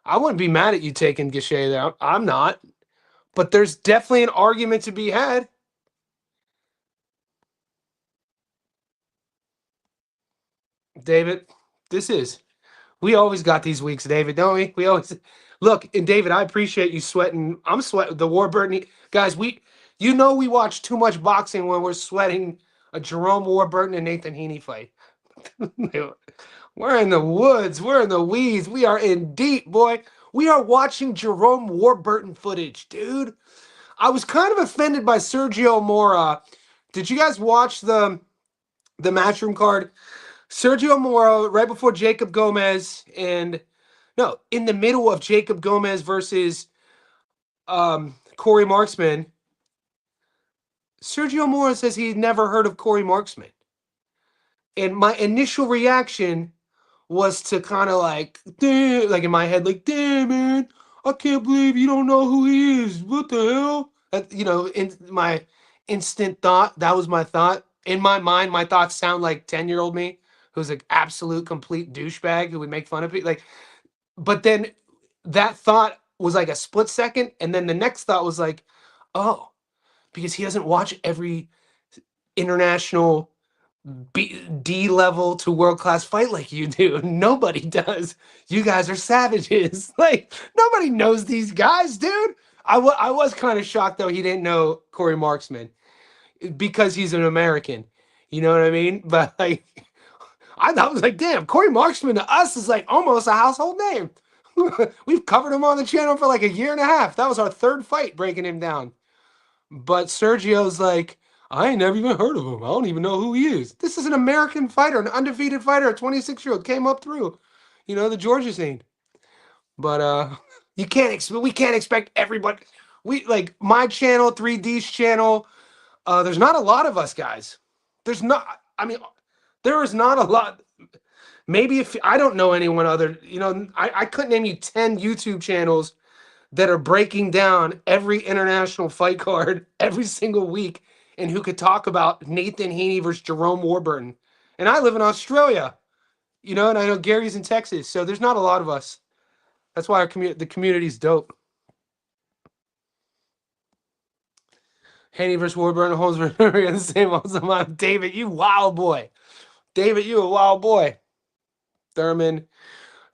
I wouldn't be mad at you taking Gachet there. I'm not. But there's definitely an argument to be had. David, we always got these weeks, David, don't we? We always look, and David, I appreciate you sweating. I'm sweating the Warburton guys. We watch too much boxing when we're sweating a Jerome Warburton and Nathan Heaney fight. We're in the woods. We're in the weeds. We are in deep, boy. We are watching Jerome Warburton footage, dude. I was kind of offended by Sergio Mora. Did you guys watch the matchroom card? Sergio Mora right before Jacob Gomez and no, in the middle of Jacob Gomez versus Corey Marksman. Sergio Mora says he'd never heard of Corey Marksman. And my initial reaction was to kind of like in my head, like, damn, man, I can't believe you don't know who he is. What the hell? In my instant thought, that was my thought. In my mind, my thoughts sound like 10-year-old me, who's an absolute complete douchebag who would make fun of people. But then that thought was like a split second, and then the next thought was like, oh, because he doesn't watch every international D level to world class fight like you do. Nobody does. You guys are savages. Like, nobody knows these guys, dude. I was kind of shocked though he didn't know Corey Marksman because he's an American. You know what I mean? But like, I was like, damn, Corey Marksman to us is like almost a household name. We've covered him on the channel for like a year and a half. That was our third fight breaking him down. But Sergio's like, I ain't never even heard of him. I don't even know who he is. This is an American fighter, an undefeated fighter, a 26-year-old came up through, the Georgia scene. But we can't expect everybody. We like my channel, 3D's channel. There's not a lot of us guys. There's not. I mean, there is not a lot. Maybe if I don't know anyone other, I couldn't name you 10 YouTube channels that are breaking down every international fight card every single week and who could talk about Nathan Heaney versus Jerome Warburton. And I live in Australia, and I know Gary's in Texas, so there's not a lot of us. That's why the community's dope. Haney versus Warburton, Holmes versus the same also. David, you wild boy. David, you a wild boy. Thurman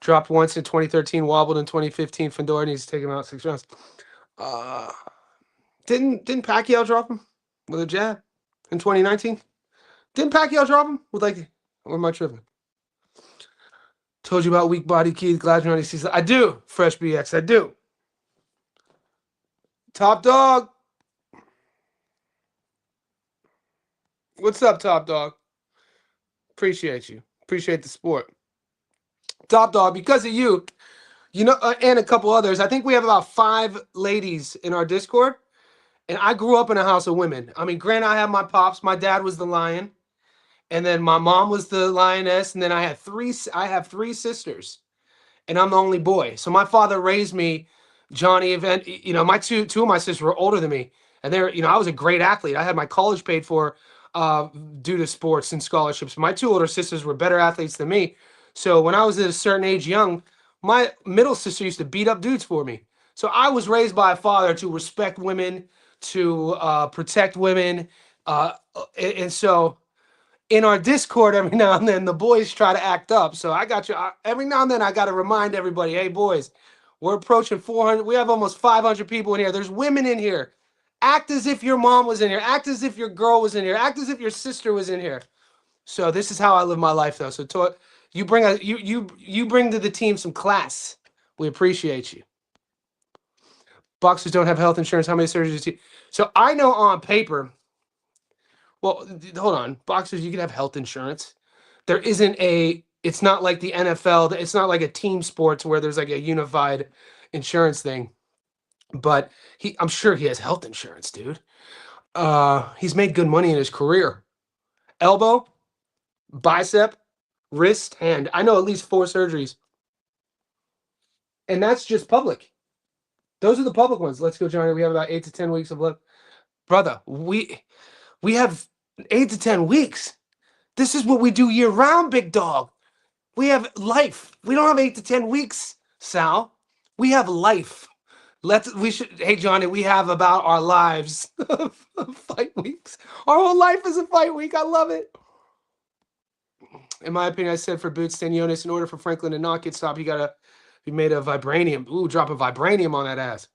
dropped once in 2013, wobbled in 2015. Fondora needs to take him out 6 rounds. Didn't Pacquiao drop him with a jab in 2019? Didn't Pacquiao drop him with or am I tripping? Told you about weak body Keith. Glad you're on season. I do, Fresh BX. I do. Top Dog. What's up, Top Dog? Appreciate you. Appreciate the support. Top Dog, because of you, and a couple others, I think we have about 5 ladies in our Discord. And I grew up in a house of women. I mean, granted, I have my pops. My dad was the lion. And then my mom was the lioness. And then I have 3 sisters. And I'm the only boy. So my father raised me, Johnny Event. My two of my sisters were older than me. And I was a great athlete. I had my college paid for due to sports and scholarships. My 2 older sisters were better athletes than me. So when I was at a certain age young, my middle sister used to beat up dudes for me. So I was raised by a father to respect women, to protect women. And so in our Discord, every now and then, the boys try to act up. So I got you. Every now and then, I got to remind everybody, hey, boys, we're approaching 400. We have almost 500 people in here. There's women in here. Act as if your mom was in here. Act as if your girl was in here. Act as if your sister was in here. So this is how I live my life, though. So you bring to the team some class. We appreciate you. Boxers don't have health insurance. How many surgeries do you? So I know on paper. Well, hold on. Boxers, you can have health insurance. There isn't it's not like the NFL. It's not like a team sports where there's like a unified insurance thing. But I'm sure he has health insurance, dude. He's made good money in his career. Elbow, bicep, wrist, hand. I know at least 4 surgeries. And that's just public. Those are the public ones. Let's go, Johnny. We have about 8 to 10 weeks of left. Brother, we have 8 to 10 weeks. This is what we do year round, big dog. We have life. We don't have 8 to 10 weeks, Sal. We have life. Hey Johnny, we have about our lives of fight weeks. Our whole life is a fight week. I love it. In my opinion, I said for Boots Stanionis, in order for Franklin to not get stopped, he gotta be made of vibranium. Ooh, drop a vibranium on that ass.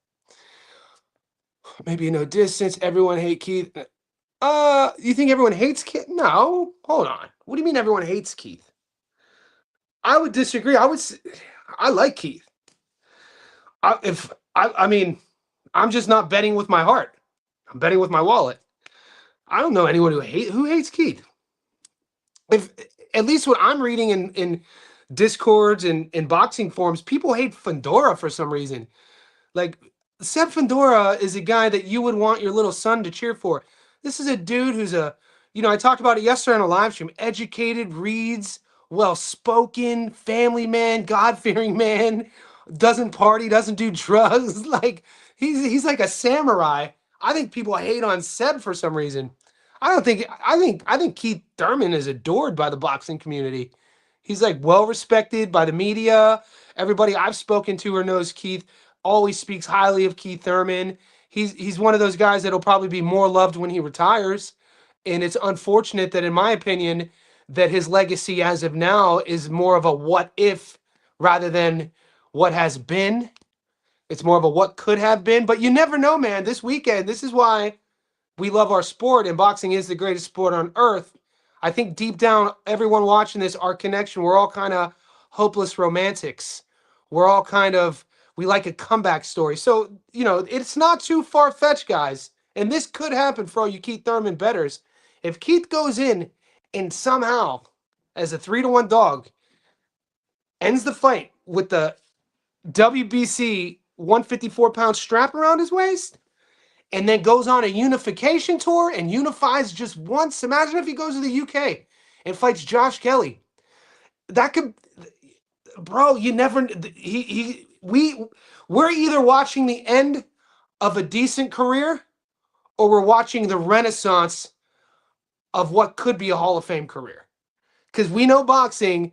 Maybe no distance. Everyone hate Keith. You think everyone hates Keith? No. Hold on. What do you mean everyone hates Keith? I would disagree. I like Keith. I mean, I'm just not betting with my heart. I'm betting with my wallet. I don't know anyone who hates Keith. If at least what I'm reading in discords and in boxing forums, people hate Fundora for some reason. Like Seb Fundora is a guy that you would want your little son to cheer for. This is a dude who's I talked about it yesterday on a live stream. Educated, reads, well-spoken, family man, God-fearing man, doesn't party, doesn't do drugs. Like he's like a samurai. I think people hate on Seb for some reason. I think Keith Thurman is adored by the boxing community. He's like well respected by the media. Everybody I've spoken to or knows Keith always speaks highly of Keith Thurman. He's one of those guys that'll probably be more loved when he retires. And it's unfortunate that, in my opinion, that his legacy as of now is more of a what if rather than what has been. It's more of a what could have been. But you never know, man. This weekend, this is why we love our sport, and boxing is the greatest sport on earth. I think deep down, everyone watching this, our connection, we're all kind of hopeless romantics. We like a comeback story. So, it's not too far-fetched, guys. And this could happen for all you Keith Thurman bettors. If Keith goes in and somehow, as a 3-1 dog, ends the fight with the WBC 154-pound strap around his waist, and then goes on a unification tour and unifies just once. Imagine if he goes to the UK and fights Josh Kelly. That could, bro, you never, we're either watching the end of a decent career or we're watching the renaissance of what could be a Hall of Fame career. Because we know boxing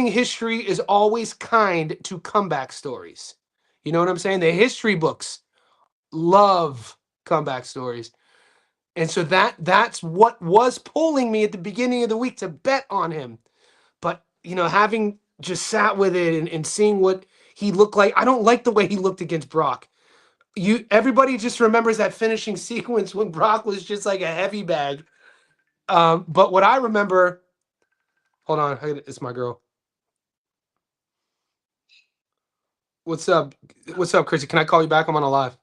history is always kind to comeback stories. You know what I'm saying? The history books love comeback stories. And so that's what was pulling me at the beginning of the week to bet on him. But, having just sat with it and seeing what he looked like, I don't like the way he looked against Brock. Everybody just remembers that finishing sequence when Brock was just like a heavy bag. But what I remember, hold on, it's my girl. What's up? What's up, Chrissy? Can I call you back? I'm on a live.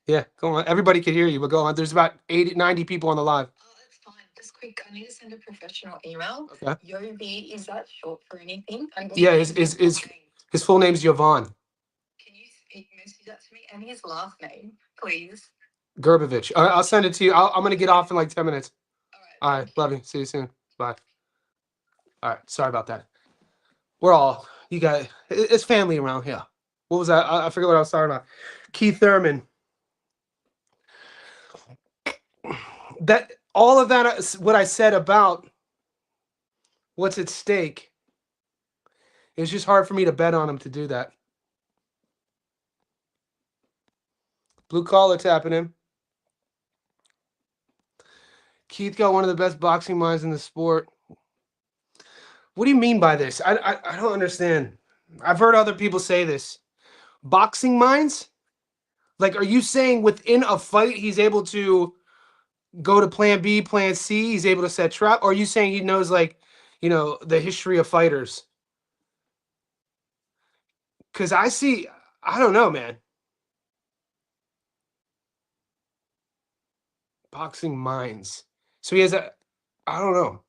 Yeah, go on. Everybody can hear you, but go on. There's about 80, 90 people on the live. Oh, that's fine. Just quick, I need to send a professional email. Okay. Yovi, is that short for anything? Yeah, his full name's Jovan. Can you message that to me? And his last name, please. Gerbovich. All right, I'll send it to you. I'm going to get off in like 10 minutes. All right. Love you. See you soon. Bye. All right. Sorry about that. You guys, it's family around here. What was that? I forget what I was talking about. Keith Thurman. All of that, what I said about what's at stake, it's just hard for me to bet on him to do that. Blue collar tapping him. Keith got one of the best boxing minds in the sport. What do you mean by this? I don't understand. I've heard other people say this. Boxing minds? Like, are you saying within a fight he's able to go to plan B, plan C, he's able to set trap? Or are you saying he knows, like, the history of fighters? Because I don't know, man. Boxing minds. So he has I don't know.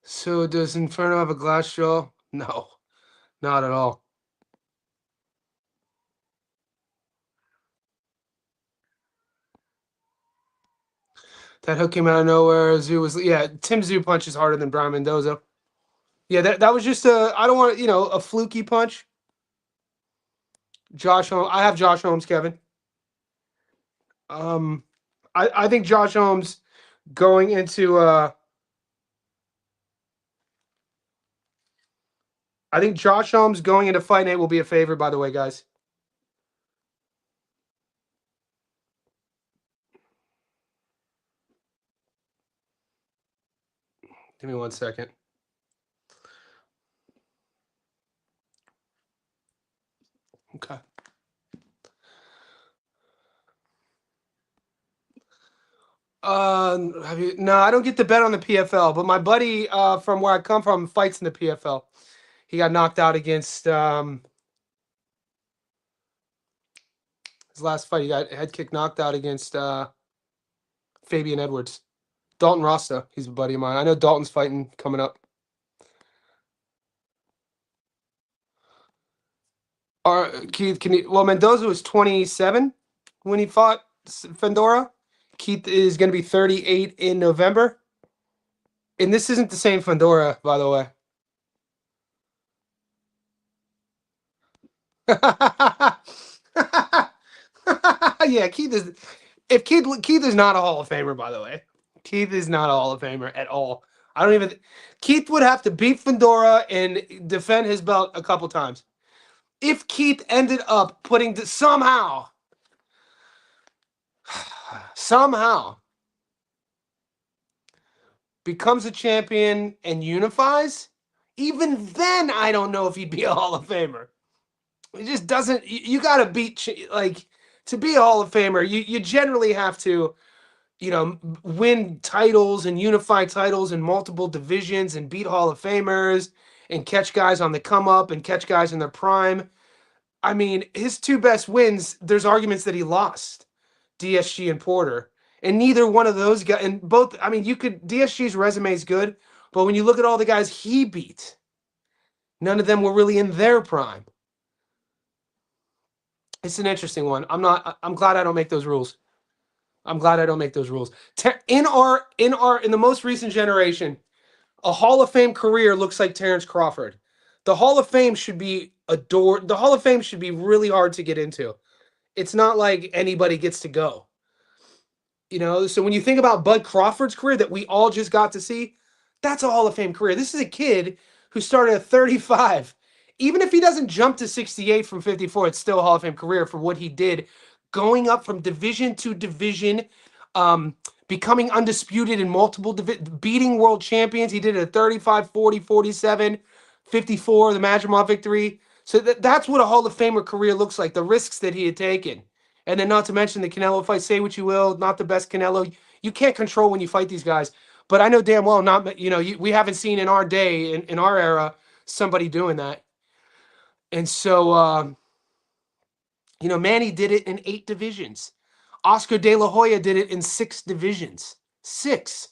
So does Inferno have a glass jaw? No, not at all. That hook came out of nowhere. Tim Zoo punches harder than Brian Mendoza. Yeah, that was just I don't want a fluky punch. Josh Holmes. I have Josh Holmes, Kevin. I think Josh Holmes going into I think Josh Holmes going into Fight Night will be a favorite, by the way, guys. Give me 1 second. Okay. No, I don't get to bet on the PFL, but my buddy from where I come from fights in the PFL. He got knocked out against his last fight. He got head kick knocked out against Fabian Edwards. Dalton Rasta, he's a buddy of mine. I know Dalton's fighting coming up. Keith, well, Mendoza was 27 when he fought Fondora. Keith is going to be 38 in November. And this isn't the same Fundora, by the way. Yeah, Keith is. If Keith is not a Hall of Famer, by the way. Keith is not a Hall of Famer at all. I don't even. Keith would have to beat Fundora and defend his belt a couple times. If Keith ended up putting somehow becomes a champion and unifies, even then I don't know if he'd be a Hall of Famer. It just doesn't. You got to beat, like, to be a Hall of Famer. You generally have to, win titles and unify titles in multiple divisions and beat Hall of Famers and catch guys on the come up and catch guys in their prime. I mean, his two best wins, there's arguments that he lost, DSG and Porter. And neither one of those guys, and both, I mean, DSG's resume is good, but when you look at all the guys he beat, none of them were really in their prime. It's an interesting one. I'm glad I don't make those rules. I'm glad I don't make those rules. In the most recent generation, a Hall of Fame career looks like Terence Crawford. The Hall of Fame should be adored. The Hall of Fame should be really hard to get into. It's not like anybody gets to go. So when you think about Bud Crawford's career that we all just got to see, that's a Hall of Fame career. This is a kid who started at 35. Even if he doesn't jump to 68 from 54, it's still a Hall of Fame career for what he did, going up from division to division, becoming undisputed in multiple beating world champions. He did it at 35, 40, 47, 54, the Madrimov victory. So that's what a Hall of Famer career looks like, the risks that he had taken. And then not to mention the Canelo fight, say what you will, not the best Canelo. You can't control when you fight these guys. But I know damn well we haven't seen in our day, in our era, somebody doing that. And so, Manny did it in 8 divisions. Oscar De La Hoya did it in 6 divisions. 6.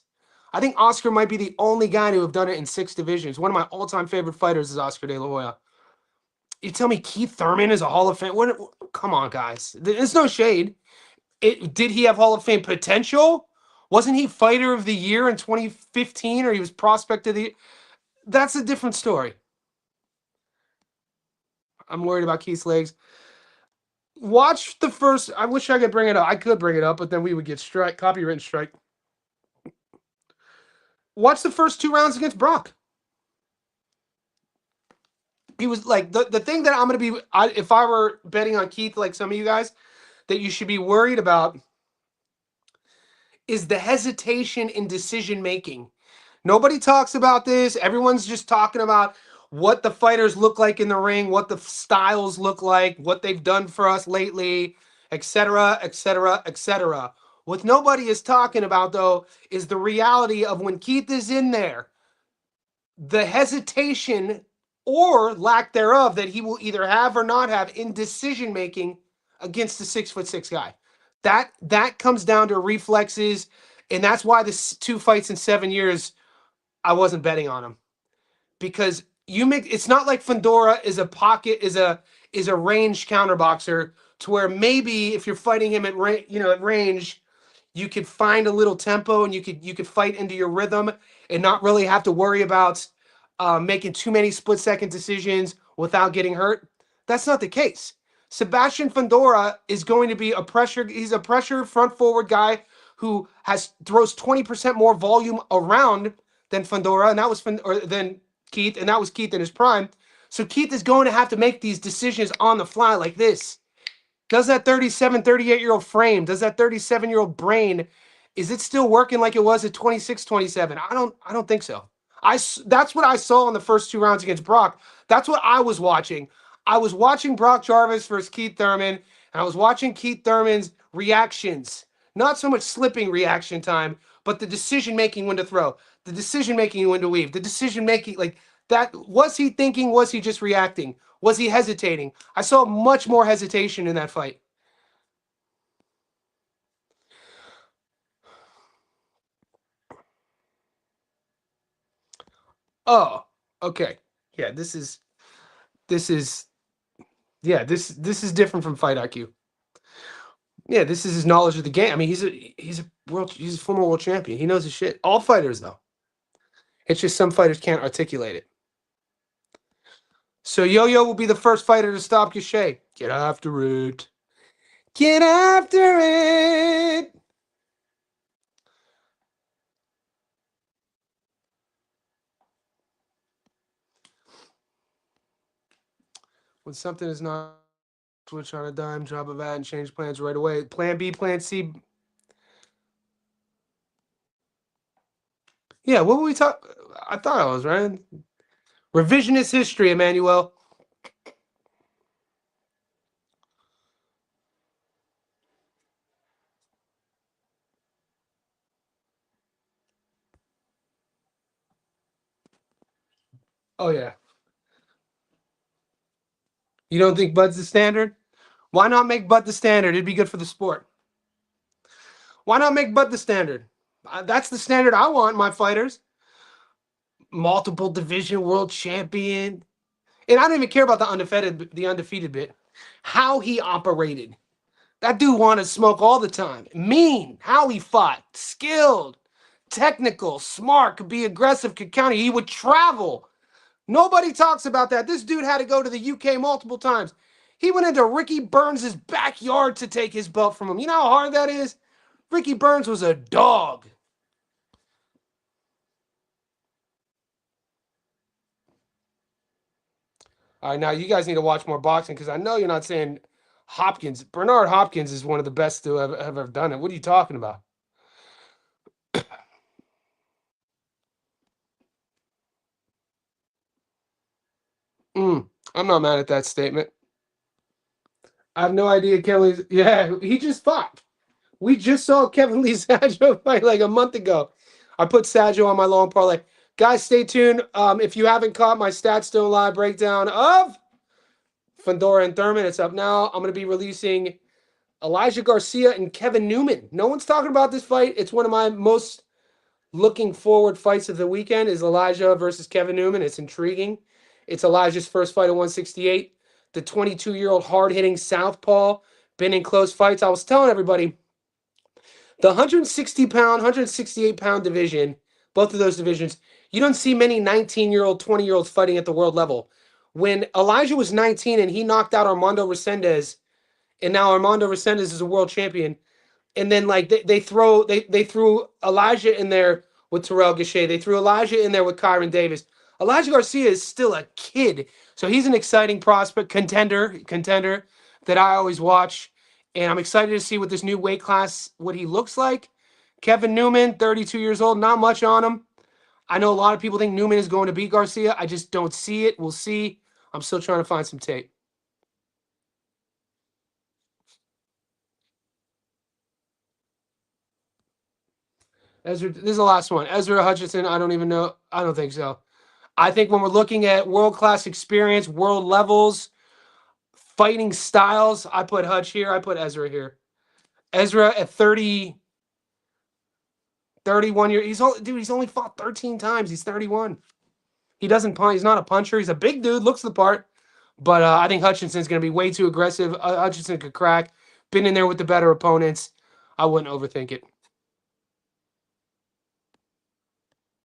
I think Oscar might be the only guy to have done it in 6 divisions. One of my all-time favorite fighters is Oscar De La Hoya. You tell me Keith Thurman is a Hall of Fame? Come on, guys. There's no shade. Did he have Hall of Fame potential? Wasn't he Fighter of the Year in 2015, or he was Prospect of the Year? That's a different story. I'm worried about Keith's legs. Watch the first. I wish I could bring it up. I could bring it up, but then we would get copyright strike. Watch the first 2 rounds against Brock. He was like the thing that I'm going to be, if I were betting on Keith, like some of you guys, that you should be worried about is the hesitation in decision making. Nobody talks about this. Everyone's just talking about what the fighters look like in the ring, what the styles look like, what they've done for us lately, etc., etc., etc. What nobody is talking about, though, is the reality of when Keith is in there, the hesitation or lack thereof that he will either have or not have in decision making against the 6'6" guy. That comes down to reflexes, and that's why this 2 fights in 7 years, I wasn't betting on him, because it's not like Fondora is a range counterboxer to where maybe if you're fighting him at range, you could find a little tempo and you could fight into your rhythm and not really have to worry about making too many split-second decisions without getting hurt. That's not the case. Sebastian Fundora is going to be a pressure. He's a pressure front forward guy who throws 20% more volume around than Fundora, and that was than Keith, and that was Keith in his prime. So Keith is going to have to make these decisions on the fly like this. Does that 37, 38-year-old frame, does that 37-year-old brain, is it still working like it was at 26, 27? I don't think so. That's what I saw in the first 2 rounds against Brock. That's what I was watching. I was watching Brock Jarvis versus Keith Thurman, and I was watching Keith Thurman's reactions. Not so much slipping reaction time, but the decision-making when to throw, the decision-making when to weave, the decision-making, like that. Was he thinking? Was he just reacting? Was he hesitating? I saw much more hesitation in that fight. Oh, okay. Yeah, this is yeah, this is different from fight IQ. Yeah, this is his knowledge of the game. I mean, he's a former world champion. He knows his shit. All fighters though. It's just some fighters can't articulate it. So Yo-Yo will be the first fighter to stop Gachet. Get after it. Get after it. When something is not, switch on a dime, drop a vat, and change plans right away. Plan B, plan C. Yeah, what were we talking? I thought I was right. Revisionist history, Emmanuel. Oh yeah. You don't think Bud's the standard? Why not make Bud the standard? It'd be good for the sport. Why not make Bud the standard? That's the standard I want my fighters. Multiple division world champion. And I don't even care about the undefeated bit. How he operated. That dude wanted smoke all the time. Mean. How he fought. Skilled. Technical. Smart. Could be aggressive. Could counter. He would travel. Nobody talks about that. This dude had to go to the UK multiple times. He went into Ricky Burns' backyard to take his belt from him. You know how hard that is? Ricky Burns was a dog. All right, now you guys need to watch more boxing because I know you're not saying Hopkins. Bernard Hopkins is one of the best to have ever done it. What are you talking about? I'm not mad at that statement. I have no idea Kelly's. Yeah, he just fought. We just saw Kevin Lee Saggio fight like a month ago. I put Saggio on my long parlay. Guys, stay tuned. If you haven't caught my Stats Don't Lie breakdown of Fondora and Thurman, it's up now. I'm going to be releasing Elijah Garcia and Kevin Newman. No one's talking about this fight. It's one of my most looking forward fights of the weekend is Elijah versus Kevin Newman. It's intriguing. It's Elijah's first fight at 168. The 22-year-old hard-hitting southpaw, been in close fights. I was telling everybody, the 160-pound, 168-pound division, both of those divisions, you don't see many 19-year-old, 20-year-olds fighting at the world level. When Elijah was 19 and he knocked out Armando Resendez, and now Armando Resendez is a world champion, and then like they threw Elijah in there with Terrell Gachet. They threw Elijah in there with Kyron Davis. Elijah Garcia is still a kid, so he's an exciting prospect, contender that I always watch, and I'm excited to see what this new weight class, what he looks like. Kevin Newman, 32 years old, not much on him. I know a lot of people think Newman is going to beat Garcia. I just don't see it. We'll see. I'm still trying to find some tape. Ezra, this is the last one. Ezra Hutchinson, I don't even know. I don't think so. I think when we're looking at world-class experience, world levels, fighting styles, I put Hutch here. I put Ezra here. Ezra at 30, 31 years. He's only fought 13 times. He's 31. He doesn't punch. He's not a puncher. He's a big dude, looks the part. But I think Hutchinson's going to be way too aggressive. Hutchinson could crack. Been in there with the better opponents. I wouldn't overthink it.